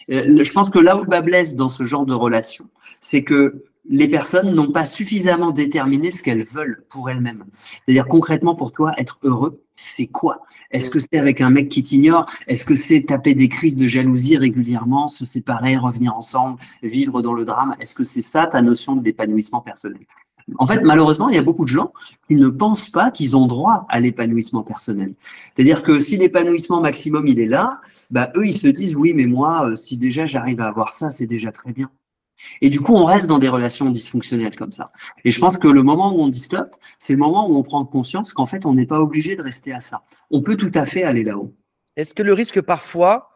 Je pense que là où le bas blesse dans ce genre de relation, c'est que les personnes n'ont pas suffisamment déterminé ce qu'elles veulent pour elles-mêmes. C'est-à-dire concrètement pour toi, être heureux, c'est quoi? Est-ce que c'est avec un mec qui t'ignore? Est-ce que c'est taper des crises de jalousie régulièrement, se séparer, revenir ensemble, vivre dans le drame? Est-ce que c'est ça ta notion de l'épanouissement personnel? En fait, malheureusement, il y a beaucoup de gens qui ne pensent pas qu'ils ont droit à l'épanouissement personnel. C'est-à-dire que si l'épanouissement maximum, il est là, eux, ils se disent, oui, mais moi, si déjà j'arrive à avoir ça, c'est déjà très bien. Et du coup, on reste dans des relations dysfonctionnelles comme ça. Et je pense que le moment où on dit stop, c'est le moment où on prend conscience qu'en fait, on n'est pas obligé de rester à ça. On peut tout à fait aller là-haut. Est-ce que le risque parfois,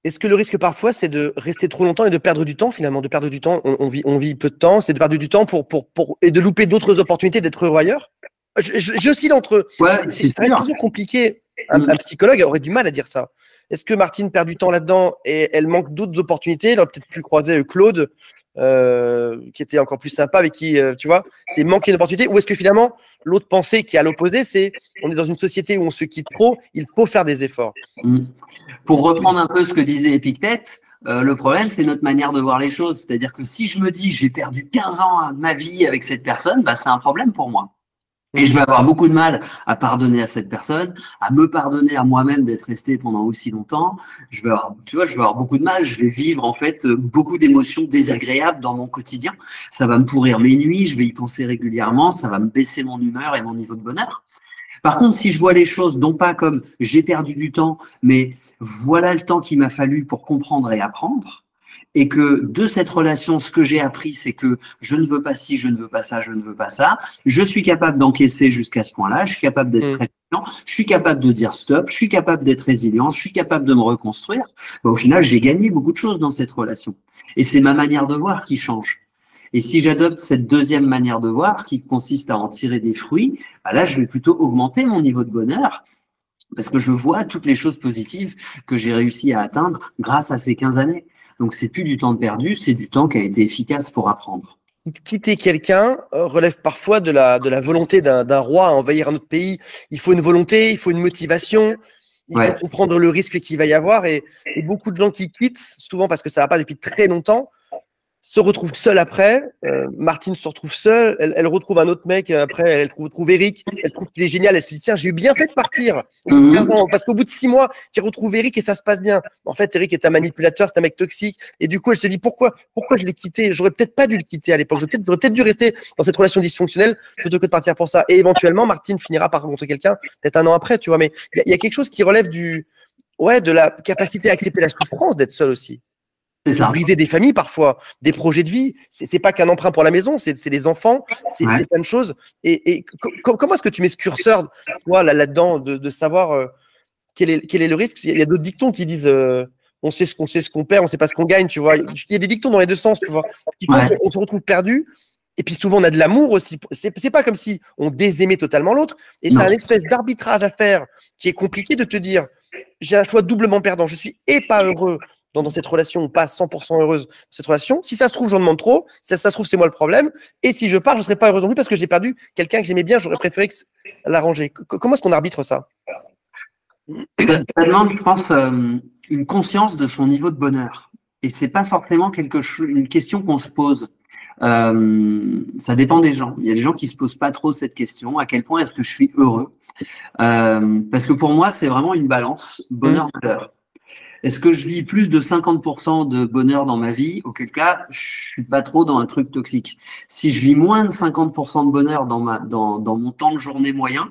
c'est de rester trop longtemps et de perdre du temps finalement, de perdre du temps, on vit peu de temps, c'est de perdre du temps et de louper d'autres opportunités d'être heureux ailleurs? J'oscille entre eux. Ouais, ça reste toujours compliqué. Un psychologue aurait du mal à dire ça. Est-ce que Martine perd du temps là-dedans et elle manque d'autres opportunités? Elle aurait peut-être pu croiser Claude, qui était encore plus sympa, avec qui, tu vois, c'est manquer d'opportunités. Ou est-ce que finalement, l'autre pensée qui est à l'opposé, c'est on est dans une société où on se quitte trop, il faut faire des efforts. Pour reprendre un peu ce que disait Épictète, le problème, c'est notre manière de voir les choses. C'est-à-dire que si je me dis j'ai perdu 15 ans de ma vie avec cette personne, c'est un problème pour moi. Et je vais avoir beaucoup de mal à pardonner à cette personne, à me pardonner à moi-même d'être resté pendant aussi longtemps. Je vais avoir beaucoup de mal. Je vais vivre en fait beaucoup d'émotions désagréables dans mon quotidien. Ça va me pourrir mes nuits. Je vais y penser régulièrement. Ça va me baisser mon humeur et mon niveau de bonheur. Par contre, si je vois les choses non pas comme j'ai perdu du temps, mais voilà le temps qu'il m'a fallu pour comprendre et apprendre, et que de cette relation, ce que j'ai appris, c'est que je ne veux pas ci, je ne veux pas ça, je ne veux pas ça. Je suis capable d'encaisser jusqu'à ce point-là. Je suis capable d'être très patient. Je suis capable de dire stop. Je suis capable d'être résilient. Je suis capable de me reconstruire. Au final, j'ai gagné beaucoup de choses dans cette relation. Et c'est ma manière de voir qui change. Et si j'adopte cette deuxième manière de voir, qui consiste à en tirer des fruits, bah là, je vais plutôt augmenter mon niveau de bonheur parce que je vois toutes les choses positives que j'ai réussi à atteindre grâce à ces 15 années. Donc, c'est plus du temps perdu, c'est du temps qui a été efficace pour apprendre. Quitter quelqu'un relève parfois de la volonté d'un roi à envahir un autre pays. Il faut une volonté, il faut une motivation, il faut comprendre le risque qu'il va y avoir. Et beaucoup de gens qui quittent, souvent parce que ça ne va pas depuis très longtemps, se retrouve seule après. Martine se retrouve seule. Elle retrouve un autre mec après. Elle retrouve Eric. Elle trouve qu'il est génial. Elle se dit tiens, j'ai eu bien fait de partir. Parce qu'au bout de 6 mois, tu retrouves Eric et ça se passe bien. En fait, Eric est un manipulateur, c'est un mec toxique. Et du coup, elle se dit pourquoi je l'ai quitté? J'aurais peut-être pas dû le quitter à l'époque. J'aurais peut-être dû rester dans cette relation dysfonctionnelle plutôt que de partir pour ça. Et éventuellement, Martine finira par rencontrer quelqu'un peut-être un an après, tu vois. Mais il y a quelque chose qui relève de la capacité à accepter la souffrance d'être seul aussi. C'est briser des familles parfois, des projets de vie. C'est pas qu'un emprunt pour la maison, c'est des enfants, c'est plein de choses. Et comment est-ce que tu mets ce curseur, toi, là-dedans, de savoir quel est le risque? Il y a d'autres dictons qui disent on sait ce qu'on perd, on sait pas ce qu'on gagne, tu vois. Il y a des dictons dans les deux sens, tu vois. On se retrouve perdu. Et puis souvent, on a de l'amour aussi. C'est pas comme si on désaimait totalement l'autre. Et tu as une espèce d'arbitrage à faire qui est compliqué de te dire j'ai un choix doublement perdant. Je suis et pas heureux dans cette relation ou pas 100% heureuse dans cette relation. Si ça se trouve, j'en demande trop. Si ça se trouve, c'est moi le problème. Et si je pars, je ne serai pas heureuse non plus parce que j'ai perdu quelqu'un que j'aimais bien. J'aurais préféré l'arranger. Comment est-ce qu'on arbitre ça? Ça demande, je pense, une conscience de son niveau de bonheur. Et c'est pas forcément une question qu'on se pose. Ça dépend des gens. Il y a des gens qui se posent pas trop cette question. À quel point est-ce que je suis heureux? Parce que pour moi, c'est vraiment une balance bonheur-malheur. Est-ce que je vis plus de 50% de bonheur dans ma vie? Auquel cas, je suis pas trop dans un truc toxique. Si je vis moins de 50% de bonheur dans mon temps de journée moyen,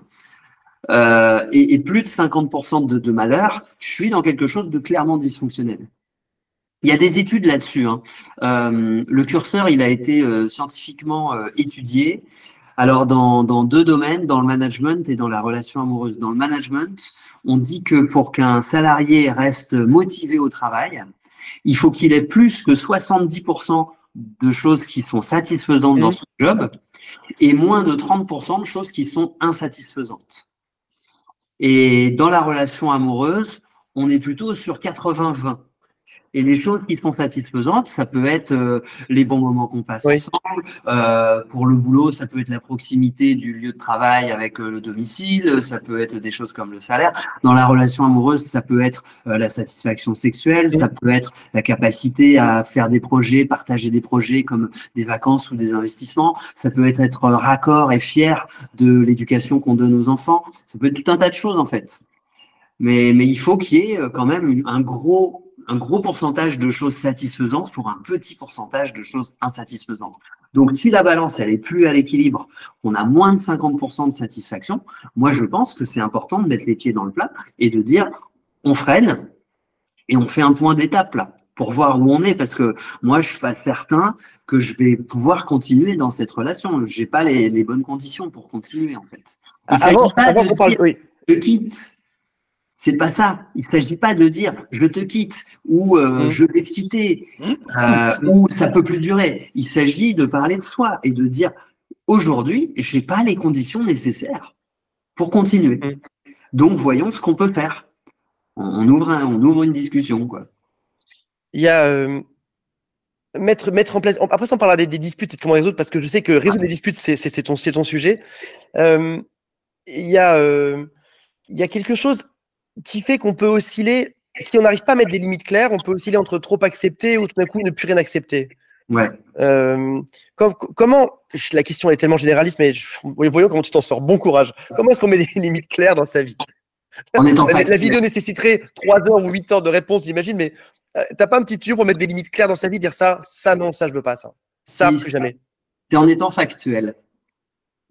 et plus de 50% de malheur, je suis dans quelque chose de clairement dysfonctionnel. Il y a des études là-dessus. Le curseur, il a été scientifiquement étudié. Alors, dans 2 domaines, dans le management et dans la relation amoureuse. Dans le management, on dit que pour qu'un salarié reste motivé au travail, il faut qu'il ait plus que 70% de choses qui sont satisfaisantes dans son job et moins de 30% de choses qui sont insatisfaisantes. Et dans la relation amoureuse, on est plutôt sur 80-20. Et les choses qui sont satisfaisantes, ça peut être les bons moments qu'on passe ensemble. Pour le boulot, ça peut être la proximité du lieu de travail avec le domicile. Ça peut être des choses comme le salaire. Dans la relation amoureuse, ça peut être la satisfaction sexuelle. Ça peut être la capacité à faire des projets, partager des projets comme des vacances ou des investissements. Ça peut être raccord et fier de l'éducation qu'on donne aux enfants. Ça peut être tout un tas de choses en fait. Mais il faut qu'il y ait quand même un gros pourcentage de choses satisfaisantes pour un petit pourcentage de choses insatisfaisantes. Donc, si la balance, elle est plus à l'équilibre, on a moins de 50% de satisfaction, moi, je pense que c'est important de mettre les pieds dans le plat et de dire, on freine et on fait un point d'étape là pour voir où on est parce que moi, je suis pas certain que je vais pouvoir continuer dans cette relation. J'ai pas les bonnes conditions pour continuer, en fait. Il s'agit pas de dire, je quitte. C'est pas ça. Il ne s'agit pas de dire je te quitte ou je vais te quitter ou ça peut plus durer. Il s'agit de parler de soi et de dire aujourd'hui, je n'ai pas les conditions nécessaires pour continuer. Donc voyons ce qu'on peut faire. On ouvre une discussion, quoi. Il y a mettre en place. Après, on parlera des disputes et de comment résoudre parce que je sais que résoudre les disputes, c'est ton sujet. Il y a quelque chose qui fait qu'on peut osciller, si on n'arrive pas à mettre des limites claires, on peut osciller entre trop accepter ou tout d'un coup ne plus rien accepter. Ouais. Comment, la question est tellement généraliste, mais voyons comment tu t'en sors. Bon courage. Comment est-ce qu'on met des limites claires dans sa vie? La vidéo nécessiterait 3 heures ou 8 heures de réponse, j'imagine, mais t'as pas un petit tuyau pour mettre des limites claires dans sa vie, dire ça non, ça je veux pas, ça plus jamais. C'est en étant factuel.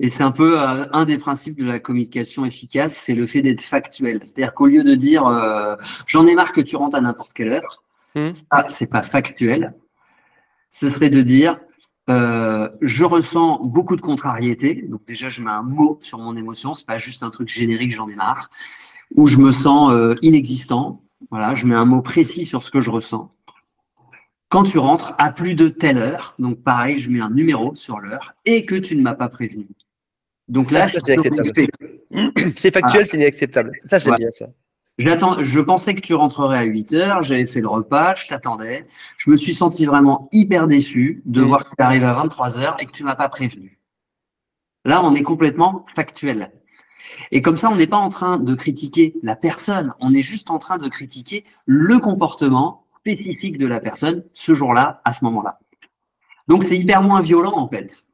Et c'est un peu un des principes de la communication efficace, c'est le fait d'être factuel. C'est-à-dire qu'au lieu de dire j'en ai marre que tu rentres à n'importe quelle heure, ça c'est pas factuel. Ce serait de dire je ressens beaucoup de contrariété. Donc déjà je mets un mot sur mon émotion, c'est pas juste un truc générique j'en ai marre. Ou je me sens inexistant. Voilà, je mets un mot précis sur ce que je ressens. quand tu rentres à plus de telle heure, donc pareil, je mets un numéro sur l'heure, et que tu ne m'as pas prévenu. Donc là, c'est inacceptable. C'est factuel, c'est inacceptable. Ça, j'aime bien ça. Je pensais que tu rentrerais à 8 heures, j'avais fait le repas, je t'attendais. Je me suis senti vraiment hyper déçu de voir que tu arrives à 23 heures et que tu m'as pas prévenu. Là, on est complètement factuel. Et comme ça, on n'est pas en train de critiquer la personne, on est juste en train de critiquer le comportement spécifique de la personne ce jour-là, à ce moment-là. Donc, c'est hyper moins violent, en fait.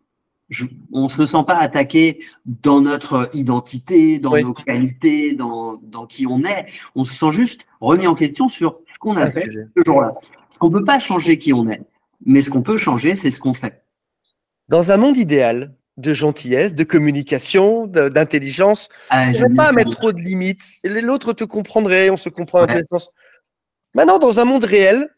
On ne se sent pas attaqué dans notre identité, dans nos qualités, dans qui on est. On se sent juste remis en question sur ce qu'on a fait ce jour-là. On ne peut pas changer qui on est, mais ce qu'on peut changer, c'est ce qu'on fait. Dans un monde idéal de gentillesse, de communication, d'intelligence, on ne va pas mettre trop de limites. L'autre te comprendrait, on se comprend dans tous les sens. Maintenant, dans un monde réel,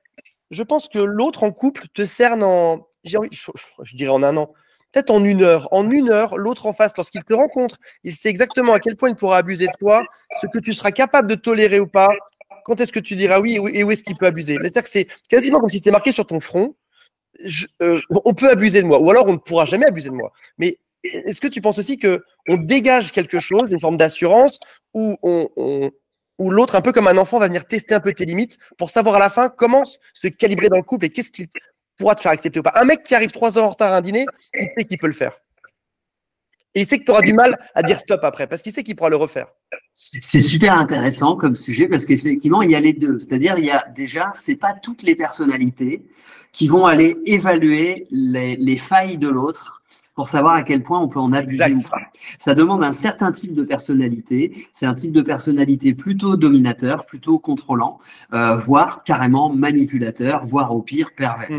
je pense que l'autre en couple te cerne en, je dirais en un an. Peut-être en 1 heure. En 1 heure, l'autre en face, lorsqu'il te rencontre, il sait exactement à quel point il pourra abuser de toi, ce que tu seras capable de tolérer ou pas, quand est-ce que tu diras oui et où est-ce qu'il peut abuser. C'est-à-dire que c'est quasiment comme si c'était marqué sur ton front, on peut abuser de moi, ou alors on ne pourra jamais abuser de moi. Mais est-ce que tu penses aussi qu'on dégage quelque chose, une forme d'assurance, où l'autre, un peu comme un enfant, va venir tester un peu tes limites pour savoir à la fin comment se calibrer dans le couple et qu'est-ce qu'il pourra te faire accepter ou pas. Un mec qui arrive 3 heures en retard à un dîner, il sait qu'il peut le faire. Et il sait que tu auras du mal à dire stop après, parce qu'il sait qu'il pourra le refaire. C'est super intéressant comme sujet, parce qu'effectivement, il y a les deux. C'est-à-dire, il y a déjà, c'est pas toutes les personnalités qui vont aller évaluer les failles de l'autre pour savoir à quel point on peut en abuser ou pas. Ça demande un certain type de personnalité. C'est un type de personnalité plutôt dominateur, plutôt contrôlant, voire carrément manipulateur, voire au pire pervers.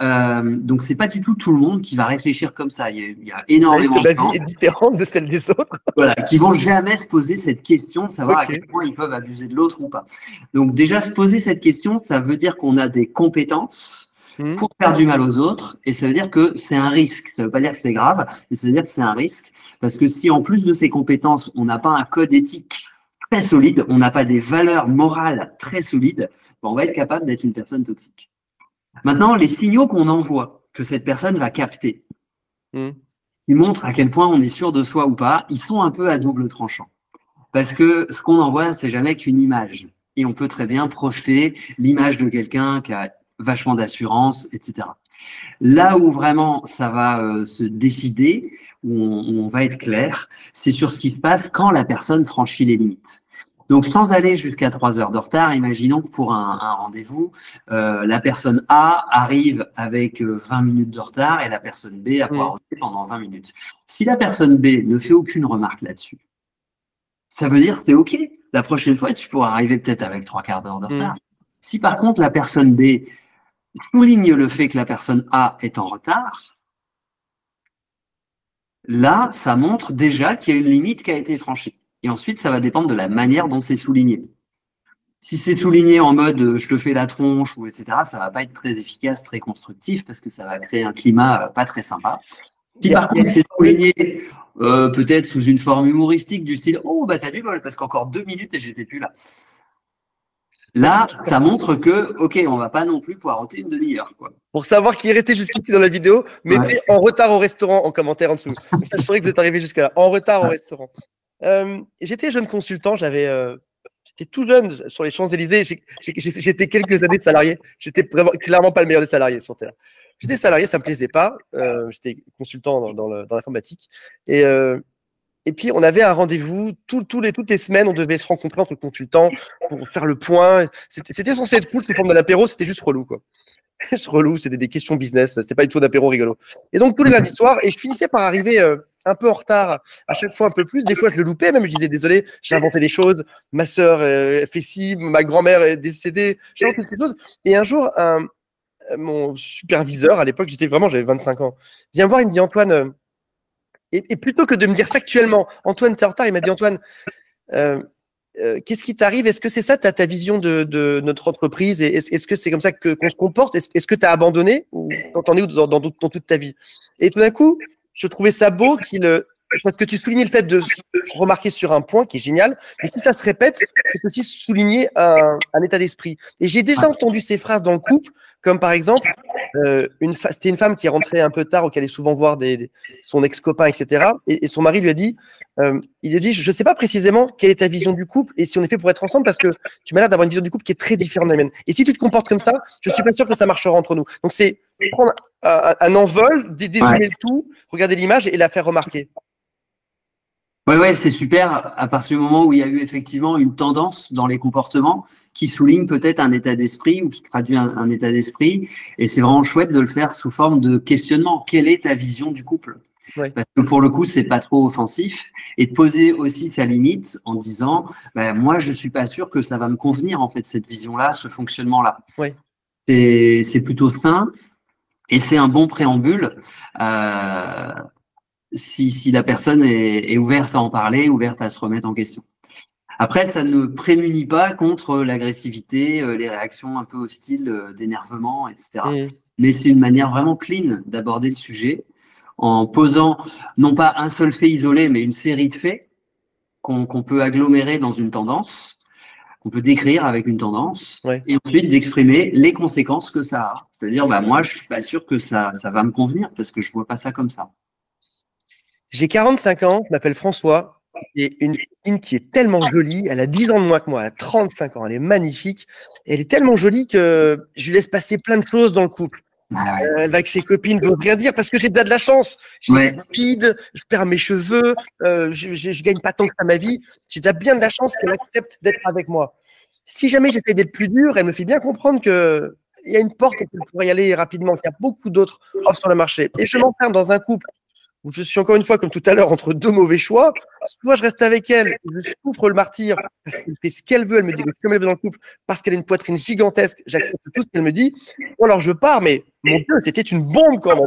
Donc, c'est pas du tout le monde qui va réfléchir comme ça. Il y a énormément de gens. La vie est différente de celle des autres. Voilà, qui vont jamais se poser cette question de savoir à quel point ils peuvent abuser de l'autre ou pas. Donc, déjà, se poser cette question, ça veut dire qu'on a des compétences pour faire du mal aux autres, et ça veut dire que c'est un risque. Ça veut pas dire que c'est grave, mais ça veut dire que c'est un risque, parce que si en plus de ces compétences, on n'a pas un code éthique très solide, on n'a pas des valeurs morales très solides, on va être capable d'être une personne toxique. Maintenant, les signaux qu'on envoie, que cette personne va capter, ils montrent à quel point on est sûr de soi ou pas, ils sont un peu à double tranchant. Parce que ce qu'on envoie, c'est jamais qu'une image. Et on peut très bien projeter l'image de quelqu'un qui a vachement d'assurance, etc. Là où vraiment ça va se décider, où on va être clair, c'est sur ce qui se passe quand la personne franchit les limites. Donc, sans aller jusqu'à 3 heures de retard, imaginons que pour un rendez-vous, la personne A arrive avec 20 minutes de retard et la personne B a poireauté pendant 20 minutes. Si la personne B ne fait aucune remarque là-dessus, ça veut dire que c'est OK. La prochaine fois, tu pourras arriver peut-être avec 3/4 d'heure de retard. Si par contre, la personne B souligne le fait que la personne A est en retard, là, ça montre déjà qu'il y a une limite qui a été franchie. Et ensuite, ça va dépendre de la manière dont c'est souligné. Si c'est souligné en mode je te fais la tronche ou etc., ça va pas être très efficace, très constructif, parce que ça va créer un climat pas très sympa. Si par contre c'est souligné peut-être sous une forme humoristique du style oh bah t'as du bol parce qu'encore 2 minutes et j'étais plus là. Là, ça montre que, ok, on va pas non plus poireauter une demi-heure, quoi. Pour savoir qui est resté jusqu'ici dans la vidéo, mettez en retard au restaurant en commentaire en dessous. Ça, je saurais que vous êtes arrivé jusque-là. En retard au restaurant. J'étais jeune consultant, j'étais tout jeune sur les Champs-Élysées. J'étais quelques années de salarié. J'étais vraiment clairement pas le meilleur des salariés sur Terre. J'étais salarié, ça me plaisait pas. J'étais consultant dans l'informatique. Et puis, on avait un rendez-vous toutes les semaines. On devait se rencontrer entre consultants pour faire le point. C'était censé être cool, sous forme d'un apéro. C'était juste relou, quoi. Juste relou, c'était des questions business. C'était pas du tout d'apéro rigolo. Et donc, tous les lundis soirs, et je finissais par arriver un peu en retard, à chaque fois un peu plus. Des fois, je le loupais, même je disais désolé, j'ai inventé des choses. Ma sœur fait ci, ma grand-mère est décédée. J'ai inventé quelque chose. Et un jour, mon superviseur, à l'époque, j'avais 25 ans, vient me voir, il me dit Antoine, et plutôt que de me dire factuellement, Antoine, t'es en retard, il m'a dit Antoine, qu'est-ce qui t'arrive? Est-ce que c'est ça ta vision de notre entreprise? Est-ce que c'est comme ça qu'on se comporte? Est-ce que tu as abandonné ou t'en es où dans toute ta vie? Et tout d'un coup, je trouvais ça beau qu'il parce que tu soulignais le fait de remarquer sur un point qui est génial, mais si ça se répète, c'est aussi souligner un état d'esprit. Et j'ai déjà entendu ces phrases dans le couple, comme par exemple, c'était une femme qui est rentrée un peu tard ou qui allait souvent voir son ex-copain, etc. Et son mari lui a dit, il lui a dit, je ne sais pas précisément quelle est ta vision du couple et si on est fait pour être ensemble parce que tu m'as l'air d'avoir une vision du couple qui est très différente de la mienne. Et si tu te comportes comme ça, je ne suis pas sûr que ça marchera entre nous. Donc c'est prendre un envol, dézoomer le tout, regarder l'image et la faire remarquer. Ouais, c'est super à partir du moment où il y a eu effectivement une tendance dans les comportements qui souligne peut-être un état d'esprit ou qui traduit un état d'esprit. Et c'est vraiment chouette de le faire sous forme de questionnement. Quelle est ta vision du couple? Parce que pour le coup, c'est pas trop offensif. Et de poser aussi sa limite en disant, moi, je suis pas sûr que ça va me convenir, en fait, cette vision-là, ce fonctionnement-là. C'est plutôt sain et c'est un bon préambule. Si la personne est ouverte à en parler, ouverte à se remettre en question. Après, ça ne prémunit pas contre l'agressivité, les réactions un peu hostiles, d'énervement, etc. Mais c'est une manière vraiment clean d'aborder le sujet en posant non pas un seul fait isolé, mais une série de faits qu'on peut agglomérer dans une tendance, qu'on peut décrire avec une tendance, et ensuite d'exprimer les conséquences que ça a. C'est-à-dire, moi, je suis pas sûr que ça va me convenir parce que je vois pas ça comme ça. J'ai 45 ans, je m'appelle François, et une copine qui est tellement jolie, elle a 10 ans de moins que moi, elle a 35 ans, elle est magnifique, et elle est tellement jolie que je lui laisse passer plein de choses dans le couple. Elle va avec ses copines, ne veut rien dire parce que j'ai déjà de la chance. J'ai rapide, je perds mes cheveux, je gagne pas tant que ça ma vie. J'ai déjà bien de la chance qu'elle accepte d'être avec moi. Si jamais j'essaie d'être plus dur, elle me fait bien comprendre que il y a une porte pour y aller rapidement, qu'il y a beaucoup d'autres offres sur le marché. Et je m'enferme dans un couple où je suis encore une fois, comme tout à l'heure, entre deux mauvais choix. Soit je reste avec elle, je souffre le martyr parce qu'elle fait ce qu'elle veut, elle me dit comme elle veut dans le couple, parce qu'elle a une poitrine gigantesque, j'accepte tout ce qu'elle me dit. Ou alors je pars, mais mon Dieu, c'était une bombe quand même.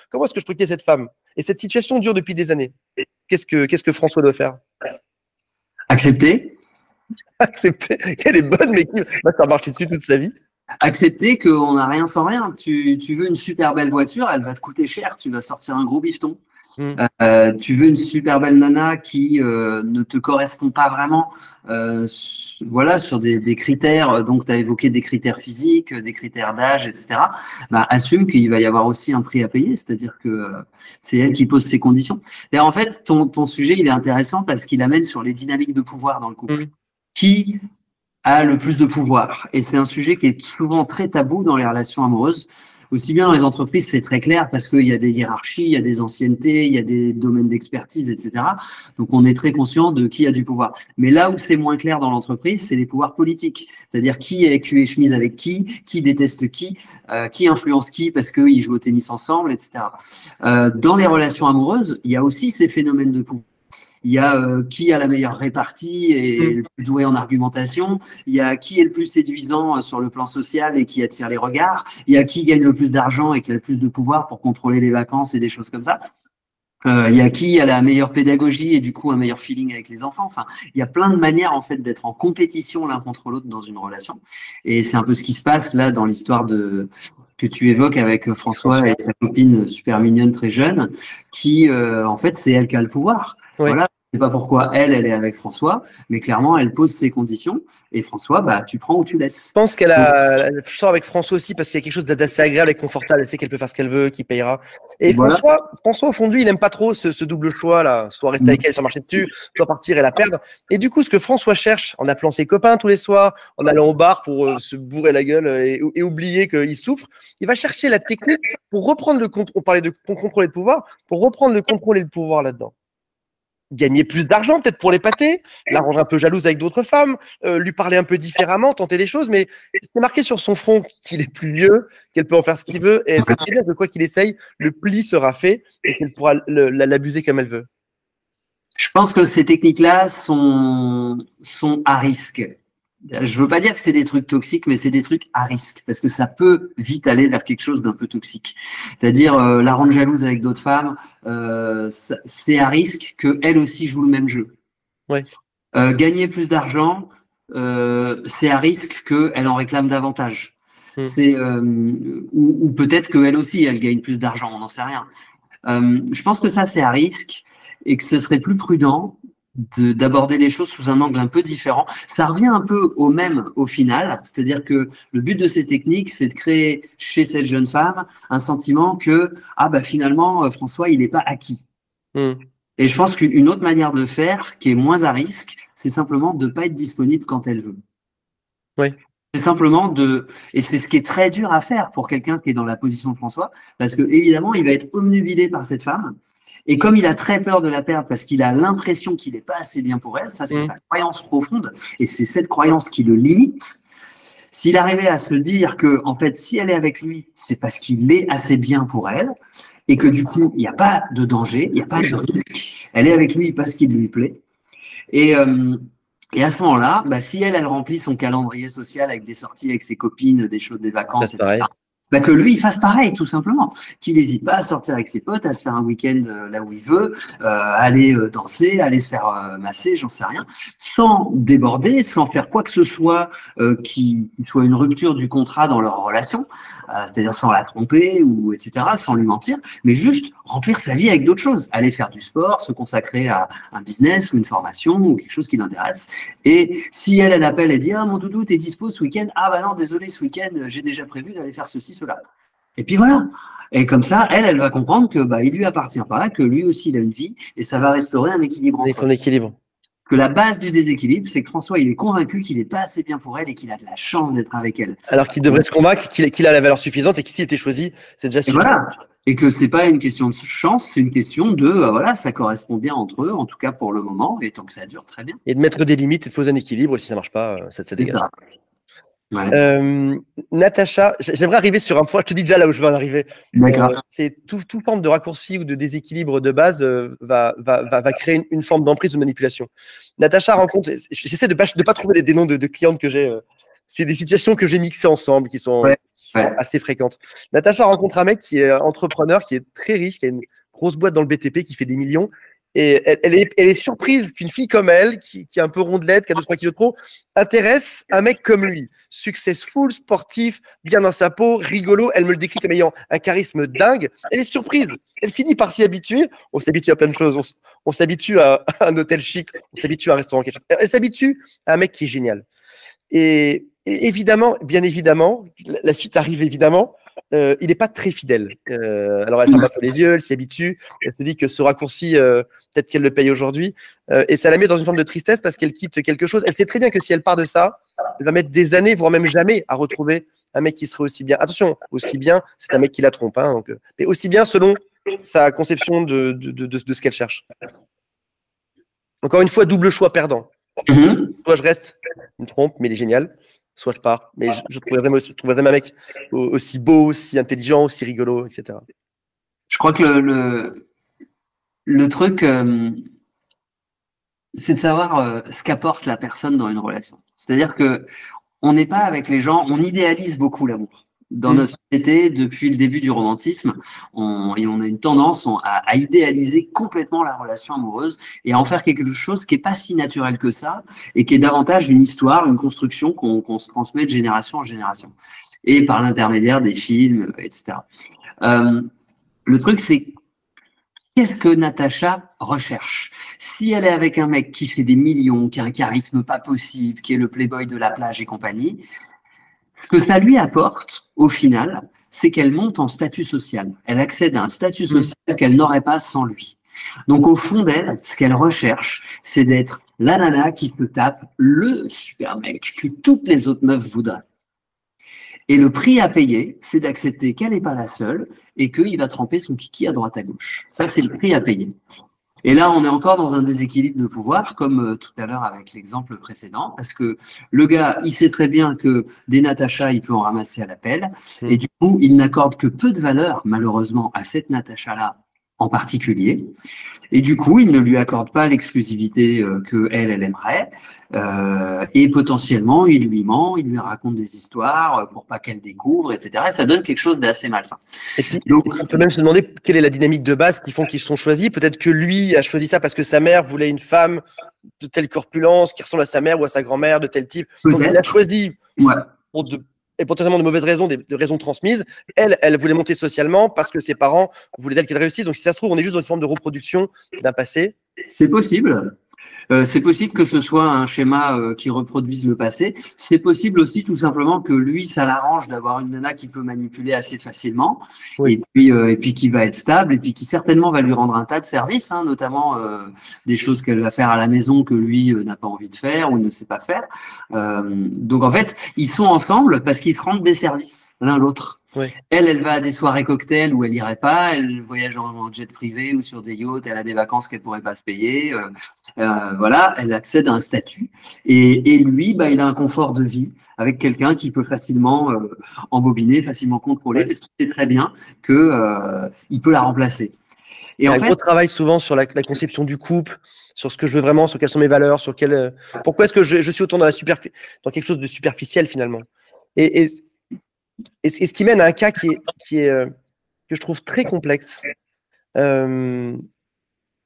Comment est-ce que je peux quitter cette femme? Et cette situation dure depuis des années. Qu'est-ce que François doit faire? Accepter. Accepter. Elle est bonne, mais ça marche dessus toute sa vie. Accepter qu'on n'a rien sans rien. Tu veux une super belle voiture, elle va te coûter cher, tu vas sortir un gros bifton. Tu veux une super belle nana qui ne te correspond pas vraiment, sur des critères. Donc, tu as évoqué des critères physiques, des critères d'âge, etc. Assume qu'il va y avoir aussi un prix à payer, c'est-à-dire que c'est elle qui pose ses conditions. D'ailleurs, en fait, ton sujet, il est intéressant parce qu'il amène sur les dynamiques de pouvoir dans le couple. Qui a le plus de pouvoir? Et c'est un sujet qui est souvent très tabou dans les relations amoureuses. Aussi bien dans les entreprises, c'est très clair parce qu'il y a des hiérarchies, il y a des anciennetés, il y a des domaines d'expertise, etc. Donc, on est très conscient de qui a du pouvoir. Mais là où c'est moins clair dans l'entreprise, c'est les pouvoirs politiques. C'est-à-dire qui est cul et chemise avec qui déteste qui influence qui parce qu'ils jouent au tennis ensemble, etc. Dans les relations amoureuses, il y a aussi ces phénomènes de pouvoir. Il y a qui a la meilleure répartie et le plus doué en argumentation. Il y a qui est le plus séduisant sur le plan social et qui attire les regards. Il y a qui gagne le plus d'argent et qui a le plus de pouvoir pour contrôler les vacances et des choses comme ça. Il y a qui a la meilleure pédagogie et du coup un meilleur feeling avec les enfants. Enfin, il y a plein de manières en fait d'être en compétition l'un contre l'autre dans une relation. Et c'est un peu ce qui se passe là dans l'histoire que tu évoques avec François et sa copine super mignonne, très jeune, qui en fait c'est elle qui a le pouvoir. Voilà, je sais pas pourquoi elle est avec François, mais clairement, elle pose ses conditions. Et François, tu prends ou tu laisses. Je pense je sors avec François aussi parce qu'il y a quelque chose d'assez agréable et confortable. Elle sait qu'elle peut faire ce qu'elle veut, qu'il payera. Et François, au fond de lui, il n'aime pas trop ce double choix là, soit rester avec elle sans marcher dessus, soit partir et la perdre. Et du coup, ce que François cherche, en appelant ses copains tous les soirs, en allant au bar pour se bourrer la gueule et oublier qu'il souffre, il va chercher la technique pour reprendre le contrôle. On parlait de contrôle et de pouvoir, pour reprendre le contrôle et le pouvoir là-dedans. Gagner plus d'argent, peut-être pour l'épater, la rendre un peu jalouse avec d'autres femmes, lui parler un peu différemment, tenter des choses, mais c'est marqué sur son front qu'il est plus vieux, qu'elle peut en faire ce qu'il veut, et elle sait très bien que quoi qu'il essaye, le pli sera fait et qu'elle pourra l'abuser comme elle veut. Je pense que ces techniques-là sont à risque. Je veux pas dire que c'est des trucs toxiques, mais c'est des trucs à risque parce que ça peut vite aller vers quelque chose d'un peu toxique. C'est-à-dire la rendre jalouse avec d'autres femmes, c'est à risque qu'elle aussi joue le même jeu. Gagner plus d'argent, c'est à risque qu'elle en réclame davantage. C'est ou peut-être qu'elle aussi elle gagne plus d'argent, on n'en sait rien. Je pense que ça c'est à risque et que ce serait plus prudent d'aborder les choses sous un angle un peu différent. Ça revient un peu au même au final, c'est-à-dire que le but de ces techniques, c'est de créer chez cette jeune femme un sentiment que finalement François, il n'est pas acquis. Et je pense qu'une autre manière de faire, qui est moins à risque, c'est simplement de ne pas être disponible quand elle veut. Oui. C'est simplement et c'est ce qui est très dur à faire pour quelqu'un qui est dans la position de François, parce que évidemment, il va être obnubilé par cette femme. Et comme il a très peur de la perdre parce qu'il a l'impression qu'il n'est pas assez bien pour elle, ça c'est sa croyance profonde et c'est cette croyance qui le limite. S'il arrivait à se dire que, en fait, si elle est avec lui, c'est parce qu'il est assez bien pour elle et que du coup, il n'y a pas de danger, il n'y a pas de risque. Elle est avec lui parce qu'il lui plaît. Et à ce moment-là, si elle remplit son calendrier social avec des sorties avec ses copines, des choses, des vacances, etc., que lui, il fasse pareil, tout simplement. Qu'il n'hésite pas à sortir avec ses potes, à se faire un week-end là où il veut, aller danser, aller se faire masser, j'en sais rien, sans déborder, sans faire quoi que ce soit qui soit une rupture du contrat dans leur relation, c'est-à-dire sans la tromper, ou etc., sans lui mentir, mais juste remplir sa vie avec d'autres choses. Aller faire du sport, se consacrer à un business ou une formation ou quelque chose qui l'intéresse. Et si elle appelle et dit « Ah, mon doudou, t'es dispo ce week-end ? Ah bah non, désolé, ce week-end, j'ai déjà prévu d'aller faire ceci, cela. » Et puis voilà. Et comme ça, elle va comprendre que il lui appartient pas, que lui aussi il a une vie, et ça va restaurer un équilibre. Que la base du déséquilibre, c'est que François, il est convaincu qu'il n'est pas assez bien pour elle et qu'il a de la chance d'être avec elle. Alors qu'il devrait se convaincre qu'il a la valeur suffisante et que s'il était choisi, c'est déjà suffisant. Voilà. Et que c'est pas une question de chance, c'est une question de ça correspond bien entre eux, en tout cas pour le moment, et tant que ça dure, très bien. Et de mettre des limites et de poser un équilibre, et si ça marche pas, ça dégage. Ça. Ouais. Natacha, j'aimerais arriver sur un point, je te dis déjà là où je veux en arriver. D'accord. C'est toute forme de raccourci ou de déséquilibre de base va créer une forme d'emprise ou de manipulation. Natacha rencontre, j'essaie de pas trouver des noms de clientes que j'ai. C'est des situations que j'ai mixées ensemble qui sont assez fréquentes. Natacha rencontre un mec qui est entrepreneur, qui est très riche, qui a une grosse boîte dans le BTP, qui fait des millions. Et elle est surprise qu'une fille comme elle, qui est un peu rondelette, qui a 2-3 kilos de trop, intéresse un mec comme lui. Successful, sportif, bien dans sa peau, rigolo. Elle me le décrit comme ayant un charisme dingue. Elle est surprise. Elle finit par s'y habituer. On s'habitue à plein de choses. On s'habitue à un hôtel chic. On s'habitue à un restaurant. Elle s'habitue à un mec qui est génial. Et évidemment, bien évidemment, la suite arrive évidemment. Il n'est pas très fidèle. Alors elle ferme un peu les yeux, elle s'y habitue. Elle se dit que ce raccourci, peut-être qu'elle le paye aujourd'hui. Et ça la met dans une forme de tristesse parce qu'elle quitte quelque chose. Elle sait très bien que si elle part de ça, elle va mettre des années, voire même jamais, à retrouver un mec qui serait aussi bien. Attention, aussi bien, c'est un mec qui la trompe. Hein, donc, mais aussi bien selon sa conception de ce qu'elle cherche. Encore une fois, double choix perdant. Soit je reste, il me trompe, mais il est génial. Soit je pars. Mais je trouverais vraiment un mec aussi beau, aussi intelligent, aussi rigolo, etc. Je crois que le truc, c'est de savoir ce qu'apporte la personne dans une relation. C'est-à-dire que on n'est pas avec les gens, on idéalise beaucoup l'amour. Dans notre société, depuis le début du romantisme, on a une tendance à idéaliser complètement la relation amoureuse et à en faire quelque chose qui n'est pas si naturel que ça et qui est davantage une histoire, une construction qu'on se transmet de génération en génération et par l'intermédiaire des films, etc. Le truc, c'est qu'est-ce que Natacha recherche? Si elle est avec un mec qui fait des millions, qui a un charisme pas possible, qui est le playboy de la plage et compagnie, ce que ça lui apporte, au final, c'est qu'elle monte en statut social. Elle accède à un statut social qu'elle n'aurait pas sans lui. Donc, au fond d'elle, ce qu'elle recherche, c'est d'être la nana qui se tape le super mec que toutes les autres meufs voudraient. Et le prix à payer, c'est d'accepter qu'elle n'est pas la seule et qu'il va tremper son kiki à droite à gauche. Ça, c'est le prix à payer. Et là, on est encore dans un déséquilibre de pouvoir, comme tout à l'heure avec l'exemple précédent, parce que le gars, il sait très bien que des Natacha, il peut en ramasser à l'appel, et du coup, il n'accorde que peu de valeur, malheureusement, à cette Natacha-là en particulier. Et du coup, il ne lui accorde pas l'exclusivité qu'elle aimerait. Et potentiellement, il lui ment, il lui raconte des histoires pour pas qu'elle découvre, etc. Et ça donne quelque chose d'assez malsain. Et puis, donc, on peut même se demander quelle est la dynamique de base qui font qu'ils se sont choisis. Peut-être que lui a choisi ça parce que sa mère voulait une femme de telle corpulence qui ressemble à sa mère ou à sa grand-mère de tel type. Donc, il a choisi pour et potentiellement de mauvaises raisons, de raisons transmises. Elle voulait monter socialement parce que ses parents voulaient d'elle qu'elle réussisse. Donc, si ça se trouve, on est juste dans une forme de reproduction d'un passé. C'est possible. C'est possible que ce soit un schéma qui reproduise le passé. C'est possible aussi tout simplement que lui, ça l'arrange d'avoir une nana qui peut manipuler assez facilement, oui. Et puis qui va être stable, et puis qui certainement va lui rendre un tas de services, hein, notamment des choses qu'elle va faire à la maison que lui n'a pas envie de faire ou ne sait pas faire. Donc en fait, ils sont ensemble parce qu'ils se rendent des services l'un l'autre. Oui. Elle va à des soirées cocktails où elle irait pas. Elle voyage en jet privé ou sur des yachts. Elle a des vacances qu'elle pourrait pas se payer. Voilà, elle accède à un statut. Et lui, bah, il a un confort de vie avec quelqu'un qui peut facilement embobiner, facilement contrôler, parce qu'il sait très bien que il peut la remplacer. Et en fait, gros travail souvent sur la conception du couple, sur ce que je veux vraiment, sur quelles sont mes valeurs, sur pourquoi est-ce que je suis autant dans quelque chose de superficiel finalement. Et ce qui mène à un cas que je trouve très complexe.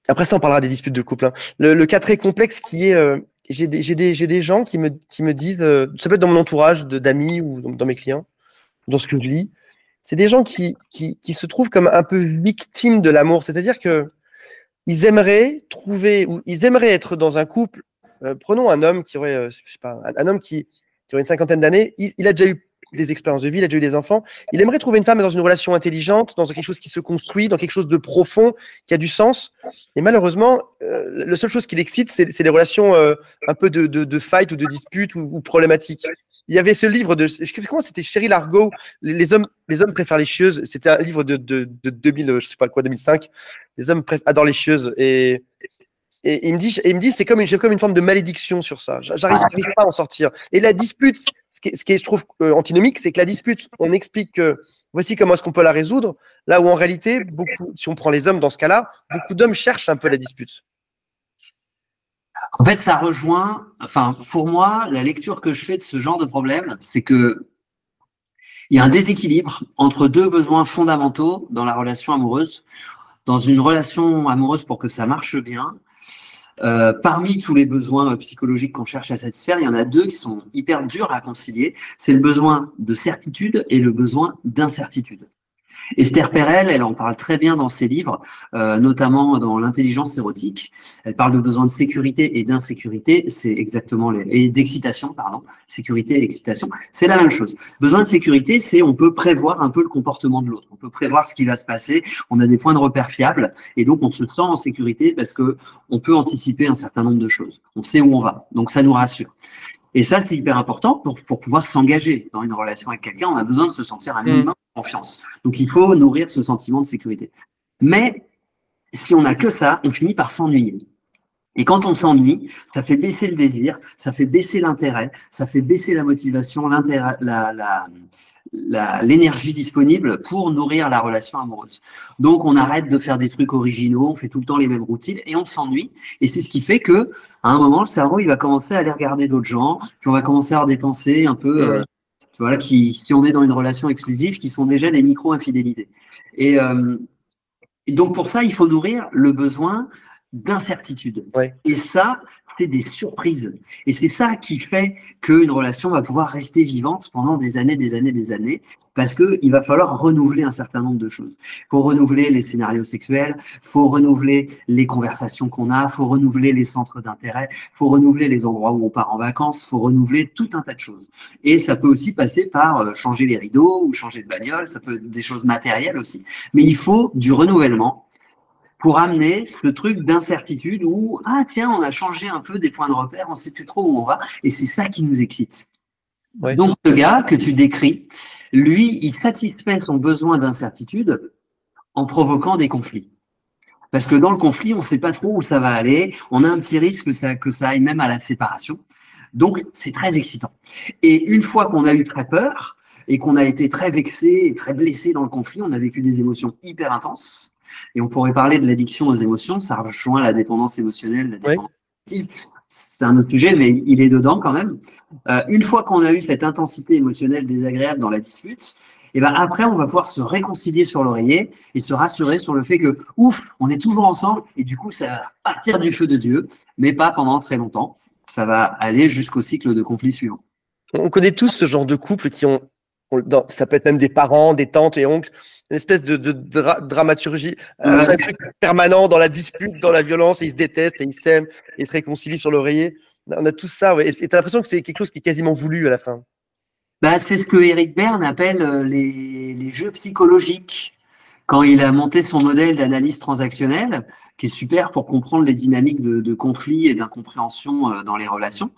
Après ça, on parlera des disputes de couple. Hein. Le cas très complexe qui est, j'ai des gens qui me disent, ça peut être dans mon entourage d'amis ou dans mes clients, dans ce que je lis, c'est des gens qui se trouvent comme un peu victimes de l'amour. C'est-à-dire que ils aimeraient être dans un couple. Prenons un homme qui aurait, je sais pas, un homme qui aurait une cinquantaine d'années. Il a déjà eu des expériences de vie, il a déjà eu des enfants. Il aimerait trouver une femme dans une relation intelligente, dans quelque chose qui se construit, dans quelque chose de profond, qui a du sens. Et malheureusement, la seule chose qui l'excite, c'est les relations un peu de fight ou de dispute ou problématiques. Il y avait ce livre comment c'était, Cheryl Argo, les hommes préfèrent les chieuses. C'était un livre de 2000, je sais pas quoi, 2005. Les hommes adorent les chieuses. Et il me dit, c'est comme une forme de malédiction sur ça. J'arrive pas à en sortir. Et la dispute, ce qui est, je trouve, antinomique, c'est que la dispute, on explique que voici comment est-ce qu'on peut la résoudre, là où en réalité, si on prend les hommes dans ce cas-là, beaucoup d'hommes cherchent un peu la dispute. En fait, ça rejoint, enfin, pour moi, la lecture que je fais de ce genre de problème, c'est que il y a un déséquilibre entre deux besoins fondamentaux dans la relation amoureuse. Dans une relation amoureuse, pour que ça marche bien, parmi tous les besoins psychologiques qu'on cherche à satisfaire, il y en a deux qui sont hyper durs à concilier. C'est le besoin de certitude et le besoin d'incertitude. Esther Perel, elle en parle très bien dans ses livres, notamment dans l'intelligence érotique. Elle parle de besoin de sécurité et d'insécurité, c'est exactement et d'excitation, pardon, sécurité et excitation, c'est la même chose. Besoin de sécurité, c'est on peut prévoir un peu le comportement de l'autre, on peut prévoir ce qui va se passer, on a des points de repère fiables et donc on se sent en sécurité parce que on peut anticiper un certain nombre de choses. On sait où on va, donc ça nous rassure. Et ça, c'est hyper important pour pouvoir s'engager dans une relation avec quelqu'un. On a besoin de se sentir un minimum de confiance. Donc, il faut nourrir ce sentiment de sécurité. Mais si on n'a que ça, on finit par s'ennuyer. Et quand on s'ennuie, ça fait baisser le désir, ça fait baisser l'intérêt, ça fait baisser la motivation, l'énergie disponible pour nourrir la relation amoureuse. Donc, on arrête de faire des trucs originaux, on fait tout le temps les mêmes routines et on s'ennuie. Et c'est ce qui fait que, à un moment, le cerveau, il va commencer à aller regarder d'autres gens, puis on va commencer à avoir des pensées un peu, voilà, si on est dans une relation exclusive, qui sont déjà des micro-infidélités. Et donc, pour ça, il faut nourrir le besoin d'incertitude. Ouais. Et ça, c'est des surprises. Et c'est ça qui fait qu'une relation va pouvoir rester vivante pendant des années, parce que il va falloir renouveler un certain nombre de choses. Il faut renouveler les scénarios sexuels, il faut renouveler les conversations qu'on a, il faut renouveler les centres d'intérêt, il faut renouveler les endroits où on part en vacances, il faut renouveler tout un tas de choses. Et ça peut aussi passer par changer les rideaux ou changer de bagnole, ça peut être des choses matérielles aussi. Mais il faut du renouvellement pour amener ce truc d'incertitude où, ah tiens, on a changé un peu des points de repère, on ne sait plus trop où on va, et c'est ça qui nous excite. Ouais. Donc, ce gars que tu décris, lui, il satisfait son besoin d'incertitude en provoquant des conflits. Parce que dans le conflit, on ne sait pas trop où ça va aller, on a un petit risque que ça aille même à la séparation. Donc, c'est très excitant. Et une fois qu'on a eu très peur, et qu'on a été très vexé et très blessé dans le conflit, on a vécu des émotions hyper intenses. Et on pourrait parler de l'addiction aux émotions, ça rejoint la dépendance émotionnelle, la dépendance affective. C'est un autre sujet, mais il est dedans quand même. Une fois qu'on a eu cette intensité émotionnelle désagréable dans la dispute, et ben après, on va pouvoir se réconcilier sur l'oreiller et se rassurer sur le fait que, ouf, on est toujours ensemble et du coup, ça va partir du feu de Dieu, mais pas pendant très longtemps. Ça va aller jusqu'au cycle de conflit suivant. On connaît tous ce genre de couple qui ont ça peut être même des parents, des tantes et oncles, une espèce de dramaturgie, un truc permanent dans la dispute, dans la violence, et ils se détestent, et ils s'aiment, et ils se réconcilient sur l'oreiller. On a tout ça, ouais. Et tu as l'impression que c'est quelque chose qui est quasiment voulu à la fin. Bah, c'est ce que Eric Berne appelle les jeux psychologiques. Quand il a monté son modèle d'analyse transactionnelle, qui est super pour comprendre les dynamiques de conflits et d'incompréhension dans les relations,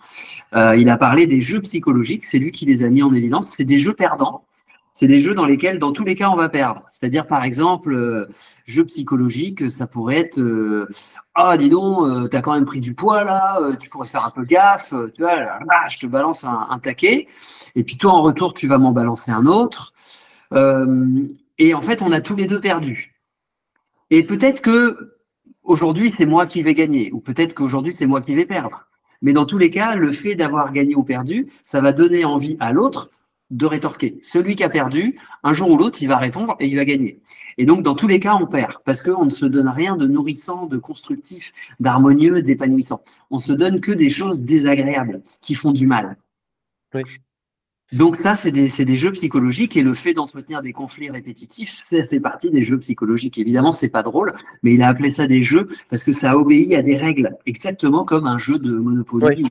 il a parlé des jeux psychologiques, c'est lui qui les a mis en évidence. C'est des jeux perdants, c'est des jeux dans lesquels, dans tous les cas, on va perdre. C'est-à-dire, par exemple, jeu psychologique, ça pourrait être ah, dis donc, t'as quand même pris du poids là, tu pourrais faire un peu gaffe, tu vois, là, je te balance un taquet, et puis toi, en retour, tu vas m'en balancer un autre. Et en fait, on a tous les deux perdu. Et peut-être que aujourd'hui, c'est moi qui vais gagner, ou peut-être qu'aujourd'hui, c'est moi qui vais perdre. Mais dans tous les cas, le fait d'avoir gagné ou perdu, ça va donner envie à l'autre de rétorquer. Celui qui a perdu, un jour ou l'autre, il va répondre et il va gagner. Et donc, dans tous les cas, on perd, parce qu'on ne se donne rien de nourrissant, de constructif, d'harmonieux, d'épanouissant. On se donne que des choses désagréables, qui font du mal. Oui. Donc ça, c'est des jeux psychologiques, et le fait d'entretenir des conflits répétitifs, ça fait partie des jeux psychologiques. Évidemment, c'est pas drôle, mais il a appelé ça des jeux parce que ça obéit à des règles, exactement comme un jeu de Monopoly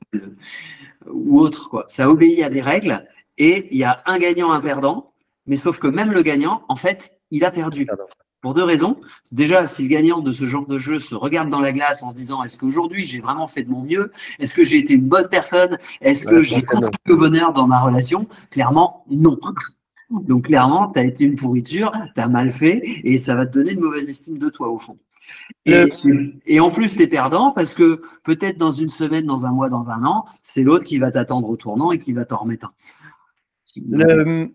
ou autre, quoi. Ça obéit à des règles, et il y a un gagnant, un perdant, mais sauf que même le gagnant, en fait, il a perdu. Pour deux raisons. Déjà, si le gagnant de ce genre de jeu se regarde dans la glace en se disant, est-ce qu'aujourd'hui j'ai vraiment fait de mon mieux? Est-ce que j'ai été une bonne personne? Est-ce que j'ai contribué au bonheur dans ma relation? Clairement, non. Donc clairement, tu as été une pourriture, tu as mal fait, et ça va te donner une mauvaise estime de toi au fond. Et en plus, tu es perdant parce que peut-être dans une semaine, dans un mois, dans un an, c'est l'autre qui va t'attendre au tournant et qui va t'en remettre un.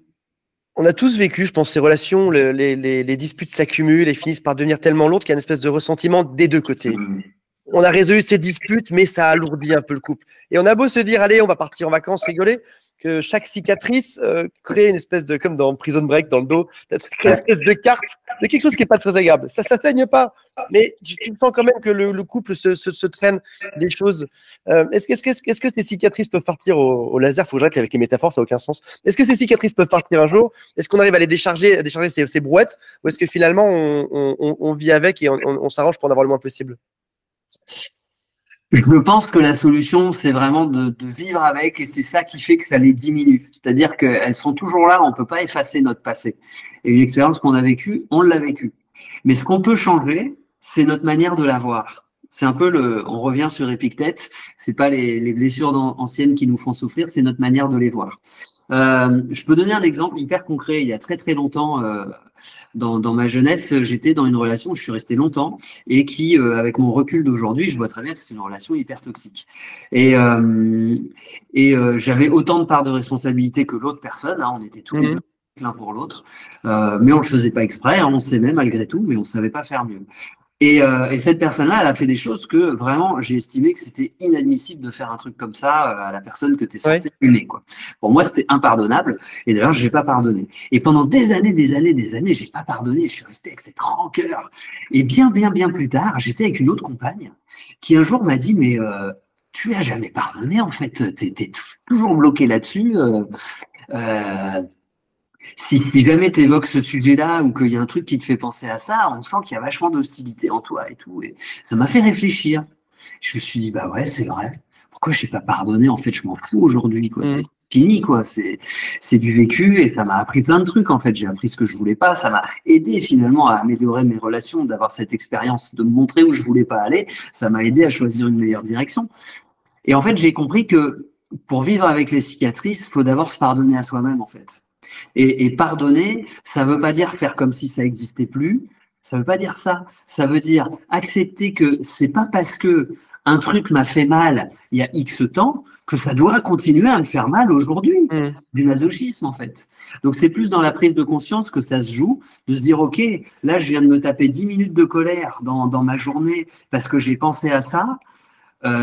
On a tous vécu, je pense, ces relations, les disputes s'accumulent et finissent par devenir tellement lourdes qu'il y a une espèce de ressentiment des deux côtés. On a résolu ces disputes, mais ça alourdit un peu le couple. Et on a beau se dire, allez, on va partir en vacances, rigoler, que chaque cicatrice crée une espèce de, comme dans Prison Break, dans le dos, une espèce de carte de quelque chose qui n'est pas très agréable. Ça saigne pas, mais tu sens quand même que le couple se traîne des choses. Est-ce que ces cicatrices peuvent partir au laser? Faut que j'arrête avec les métaphores, ça n'a aucun sens. Est-ce que ces cicatrices peuvent partir un jour? Est-ce qu'on arrive à décharger ces brouettes? Ou est-ce que finalement, on vit avec et on s'arrange pour en avoir le moins possible? Je pense que la solution, c'est vraiment de vivre avec, et c'est ça qui fait que ça les diminue. C'est-à-dire qu'elles sont toujours là, on ne peut pas effacer notre passé. Et une expérience qu'on a vécue, on l'a vécue. Mais ce qu'on peut changer, c'est notre manière de la voir. C'est un peu on revient sur Épictète, c'est pas les blessures anciennes qui nous font souffrir, c'est notre manière de les voir. Je peux donner un exemple hyper concret. Il y a très très longtemps, dans ma jeunesse, j'étais dans une relation où je suis resté longtemps, et qui, avec mon recul d'aujourd'hui, je vois très bien que c'est une relation hyper toxique. Et j'avais autant de parts de responsabilité que l'autre personne. Hein, on était tous les deux l'un pour l'autre, mais on le faisait pas exprès. Hein, on s'aimait malgré tout, mais on savait pas faire mieux. Et cette personne-là, elle a fait des choses que vraiment, j'ai estimé que c'était inadmissible de faire un truc comme ça à la personne que tu es censé aimer, quoi. Pour moi, c'était impardonnable. Et d'ailleurs, j'ai pas pardonné. Et pendant des années, j'ai pas pardonné. Je suis resté avec cette rancœur. Et bien plus tard, j'étais avec une autre compagne qui un jour m'a dit, mais tu as jamais pardonné, en fait. T'es toujours bloqué là-dessus. Si jamais tu évoques ce sujet-là, ou qu'il y a un truc qui te fait penser à ça, on sent qu'il y a vachement d'hostilité en toi et tout. Et ça m'a fait réfléchir. Je me suis dit, bah ouais, c'est vrai. Pourquoi je n'ai pas pardonné? En fait, je m'en fous aujourd'hui, quoi. C'est fini, quoi. C'est du vécu, et ça m'a appris plein de trucs, en fait. J'ai appris ce que je voulais pas. Ça m'a aidé finalement à améliorer mes relations, d'avoir cette expérience, de me montrer où je voulais pas aller. Ça m'a aidé à choisir une meilleure direction. Et en fait, j'ai compris que pour vivre avec les cicatrices, il faut d'abord se pardonner à soi-même, en fait. Et pardonner, ça veut pas dire faire comme si ça n'existait plus. Ça veut pas dire ça. Ça veut dire accepter que c'est pas parce que un truc m'a fait mal il y a X temps que ça doit continuer à me faire mal aujourd'hui. Du masochisme, en fait. Donc, c'est plus dans la prise de conscience que ça se joue, de se dire, OK, là, je viens de me taper 10 minutes de colère dans ma journée parce que j'ai pensé à ça.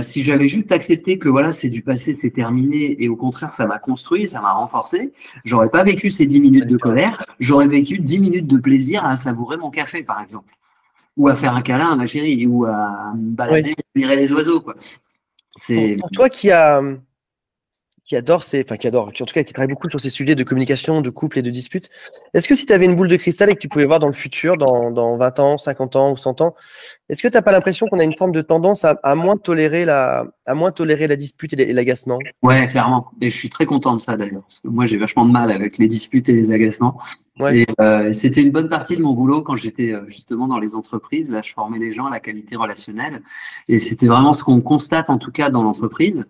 Si j'avais juste accepté que voilà, c'est du passé, c'est terminé, et au contraire, ça m'a construit, ça m'a renforcé, j'aurais pas vécu ces 10 minutes de colère, j'aurais vécu 10 minutes de plaisir à savourer mon café, par exemple. Ou à faire un câlin à ma chérie, ou à me balader, admirer les oiseaux, quoi. Pour toi qui a qui en tout cas qui travaille beaucoup sur ces sujets de communication, de couple et de disputes. Est-ce que si tu avais une boule de cristal et que tu pouvais voir dans le futur, dans 20 ans, 50 ans ou 100 ans, est-ce que tu n'as pas l'impression qu'on a une forme de tendance à moins tolérer la dispute et l'agacement? Ouais, clairement. Et je suis très content de ça d'ailleurs, parce que moi j'ai vachement de mal avec les disputes et les agacements. Ouais. Et c'était une bonne partie de mon boulot quand j'étais justement dans les entreprises. Là, je formais les gens à la qualité relationnelle, et c'était vraiment ce qu'on constate en tout cas dans l'entreprise.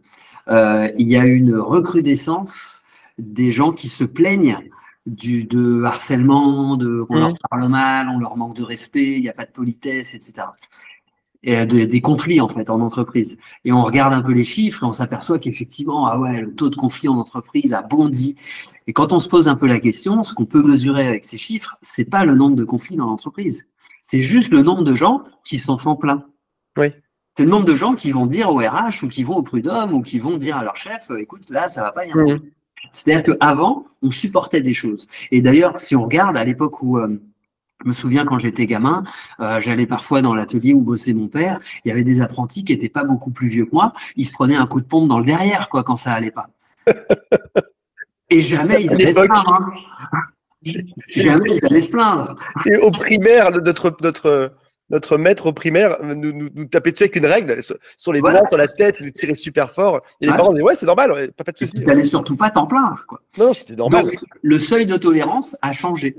Il y a une recrudescence des gens qui se plaignent de harcèlement, qu'on leur parle mal, on leur manque de respect, il n'y a pas de politesse, etc. Et des conflits en fait en entreprise. Et on regarde un peu les chiffres et on s'aperçoit qu'effectivement, ah ouais, le taux de conflit en entreprise a bondi. Et quand on se pose un peu la question, ce qu'on peut mesurer avec ces chiffres, c'est pas le nombre de conflits dans l'entreprise, c'est juste le nombre de gens qui s'en sont plaints. Oui. C'est le nombre de gens qui vont dire au RH ou qui vont au prud'homme ou qui vont dire à leur chef, écoute, là, ça va pas, y avoir. C'est-à-dire qu'avant, on supportait des choses. Et d'ailleurs, si on regarde à l'époque où, je me souviens quand j'étais gamin, j'allais parfois dans l'atelier où bossait mon père, il y avait des apprentis qui étaient pas beaucoup plus vieux que moi, ils se prenaient un coup de pompe dans le derrière, quoi, quand ça allait pas. Et jamais ils allaient se plaindre. Jamais ils allaient se plaindre. Et au primaire, notre maître au primaire nous tapait dessus avec une règle sur les doigts, sur la tête, il nous tirait super fort. Et les parents disaient ouais, c'est normal, pas de souci. Tu n'allais surtout pas t'en plaindre, quoi. Non, c'était normal. Donc, le seuil de tolérance a changé.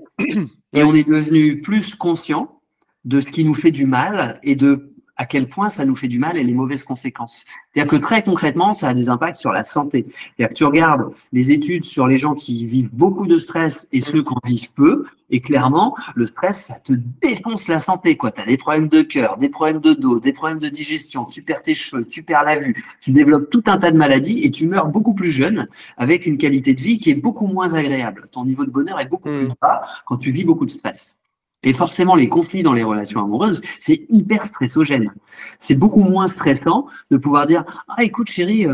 Et on est devenu plus conscient de ce qui nous fait du mal et de à quel point ça nous fait du mal et les mauvaises conséquences. C'est-à-dire que très concrètement, ça a des impacts sur la santé. C'est-à-dire que tu regardes les études sur les gens qui vivent beaucoup de stress et ceux qui en vivent peu, et clairement, le stress, ça te défonce la santé, quoi. Tu as des problèmes de cœur, des problèmes de dos, des problèmes de digestion, tu perds tes cheveux, tu perds la vue, tu développes tout un tas de maladies et tu meurs beaucoup plus jeune avec une qualité de vie qui est beaucoup moins agréable. Ton niveau de bonheur est beaucoup plus bas quand tu vis beaucoup de stress. Et forcément, les conflits dans les relations amoureuses, c'est hyper stressogène. C'est beaucoup moins stressant de pouvoir dire « Ah, écoute, chérie,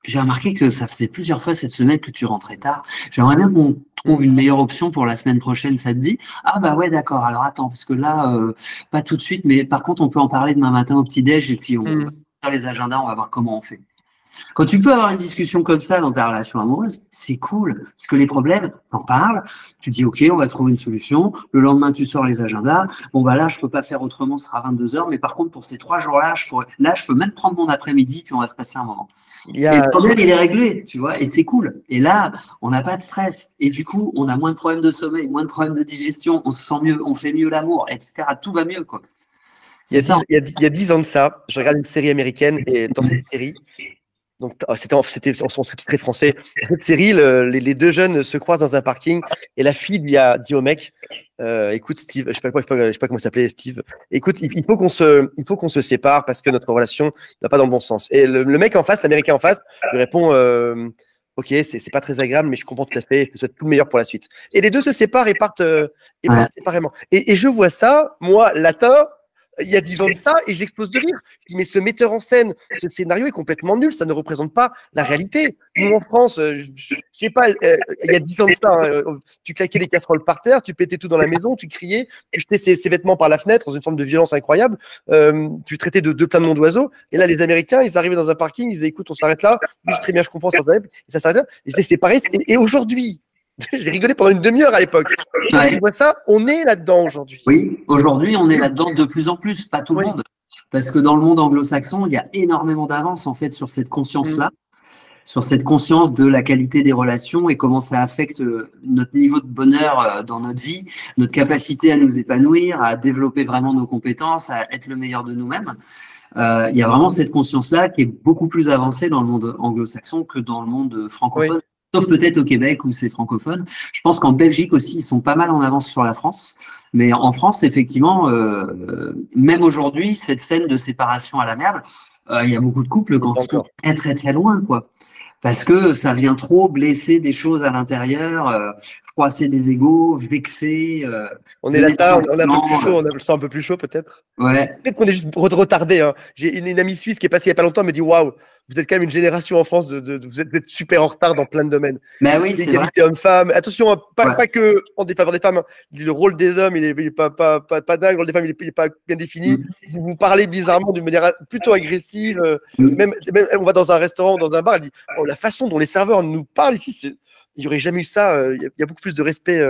j'ai remarqué que ça faisait plusieurs fois cette semaine que tu rentrais tard. J'aimerais bien qu'on trouve une meilleure option pour la semaine prochaine, ça te dit? Ah bah ouais, d'accord. Alors attends, parce que là, pas tout de suite, mais par contre, on peut en parler demain matin au petit-déj et puis on va faire les agendas, on va voir comment on fait. » Quand tu peux avoir une discussion comme ça dans ta relation amoureuse, c'est cool. Parce que les problèmes, t'en parles, tu dis ok, on va trouver une solution. Le lendemain, tu sors les agendas. Bon, bah là, je peux pas faire autrement, ce sera 22h. Mais par contre, pour ces 3 jours-là, je peux même prendre mon après-midi, puis on va se passer un moment. Et le problème, il est réglé, tu vois, et c'est cool. Et là, on n'a pas de stress. Et du coup, on a moins de problèmes de sommeil, moins de problèmes de digestion, on se sent mieux, on fait mieux l'amour, etc. Tout va mieux, quoi. Il y a 10 ans de ça, je regarde une série américaine et dans cette série, donc c'était en sous-titré français. Cette série, les deux jeunes se croisent dans un parking et la fille dit au mec, écoute Steve, je sais pas comment s'appelait Steve. Écoute, il faut qu'on se sépare parce que notre relation ne va pas dans le bon sens. Et le mec en face, l'Américain en face, lui répond, ok, c'est pas très agréable, mais je comprends tout à fait. Je te souhaite tout le meilleur pour la suite. Et les deux se séparent et partent séparément. Et je vois ça, moi, latin. Il y a 10 ans de ça, et j'explose de rire. Je dis, mais ce metteur en scène, ce scénario est complètement nul, ça ne représente pas la réalité. Nous, en France, je sais pas, il y a 10 ans de ça, tu claquais les casseroles par terre, tu pétais tout dans la maison, tu criais, tu jetais ses vêtements par la fenêtre dans une forme de violence incroyable, tu traitais de plein de noms d'oiseaux. Et là, les Américains, ils arrivaient dans un parking, ils disaient, écoute, on s'arrête là, oui, très bien, je comprends, ça s'arrête, et ça s'arrête là. Et c'est pareil, et aujourd'hui, j'ai rigolé pendant une demi-heure à l'époque. Je vois ça, on est là-dedans aujourd'hui. Oui, aujourd'hui, on est là-dedans de plus en plus, pas tout le monde. Parce que dans le monde anglo-saxon, il y a énormément d'avance en fait sur cette conscience-là, sur cette conscience de la qualité des relations et comment ça affecte notre niveau de bonheur dans notre vie, notre capacité à nous épanouir, à développer vraiment nos compétences, à être le meilleur de nous-mêmes. Il y a vraiment cette conscience-là qui est beaucoup plus avancée dans le monde anglo-saxon que dans le monde francophone. Oui. Sauf peut-être au Québec où c'est francophone. Je pense qu'en Belgique aussi, ils sont pas mal en avance sur la France. Mais en France, effectivement, même aujourd'hui, cette scène de séparation à l'amiable, il y a beaucoup de couples qui en sont très, très, très loin, quoi. Parce que ça vient trop blesser des choses à l'intérieur. froisser des égos, vexer. On est là, on est un peu plus chaud, on a le sang un peu plus chaud peut-être. Ouais. Peut-être qu'on est juste retardé. Hein. J'ai une amie suisse qui est passée il n'y a pas longtemps, elle me dit waouh, vous êtes quand même une génération en France, vous êtes super en retard dans plein de domaines. Bah oui, c'est l'égalité homme-femme. Attention, pas que en défaveur des femmes. Hein. Le rôle des hommes, il est pas dingue. Le rôle des femmes, il est pas bien défini. Si vous parlez bizarrement d'une manière plutôt agressive, même on va dans un restaurant, dans un bar, elle dit oh, la façon dont les serveurs nous parlent ici, il n'y aurait jamais eu ça. Il y a beaucoup plus de respect.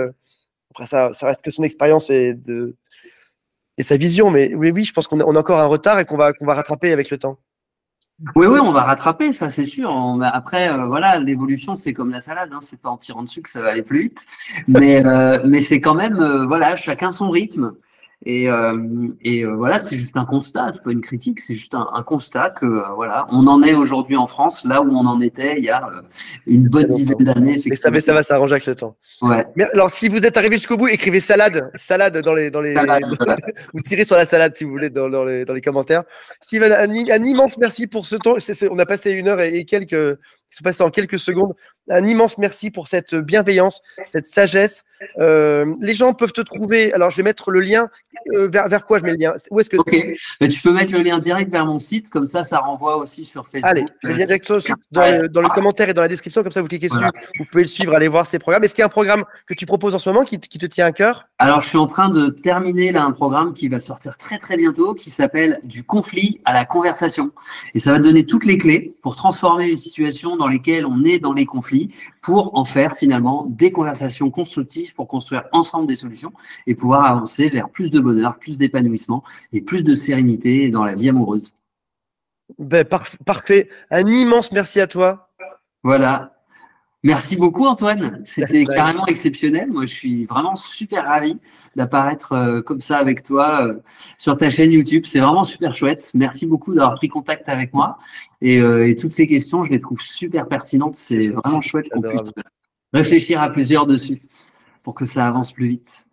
Après, ça reste que son expérience et sa vision. Mais oui, je pense qu'on a encore un retard et qu'on va rattraper avec le temps. Oui, on va rattraper, ça c'est sûr. Après, voilà, l'évolution, c'est comme la salade, hein, c'est pas en tirant dessus que ça va aller plus vite. Mais c'est quand même, voilà, chacun son rythme. Et voilà, c'est juste un constat, c'est pas une critique, c'est juste un constat que voilà, on en est aujourd'hui en France là où on en était il y a une bonne dizaine d'années. Mais ça va s'arranger avec le temps. Ouais. Mais alors, si vous êtes arrivé jusqu'au bout, écrivez salade dans les vous tirez sur la salade si vous voulez dans les commentaires. Steven, un immense merci pour ce temps. On a passé 1 heure et quelques. Qui sont passés en quelques secondes. Un immense merci pour cette bienveillance, cette sagesse. Les gens peuvent te trouver. Alors, je vais mettre le lien. Vers quoi je mets le lien? Où est-ce que mais tu peux mettre le lien direct vers mon site, comme ça renvoie aussi sur Facebook. Allez, je le lien direct sur le site, dans le commentaire et dans la description, comme ça vous cliquez dessus, vous pouvez le suivre, aller voir ces programmes. Est-ce qu'il y a un programme que tu proposes en ce moment qui te tient à cœur? Alors, je suis en train de terminer là un programme qui va sortir très très bientôt, qui s'appelle Du conflit à la conversation. Et ça va te donner toutes les clés pour transformer une situation dans laquelle on est dans les conflits, pour en faire finalement des conversations constructives, pour construire ensemble des solutions et pouvoir avancer vers plus de bonheur, plus d'épanouissement et plus de sérénité dans la vie amoureuse. Ben, parfait. Un immense merci à toi. Voilà. Merci beaucoup Antoine, c'était carrément exceptionnel. Moi, je suis vraiment super ravi d'apparaître comme ça avec toi sur ta chaîne YouTube. C'est vraiment super chouette. Merci beaucoup d'avoir pris contact avec moi. Et toutes ces questions, je les trouve super pertinentes. C'est vraiment chouette qu'on puisse réfléchir à plusieurs dessus pour que ça avance plus vite.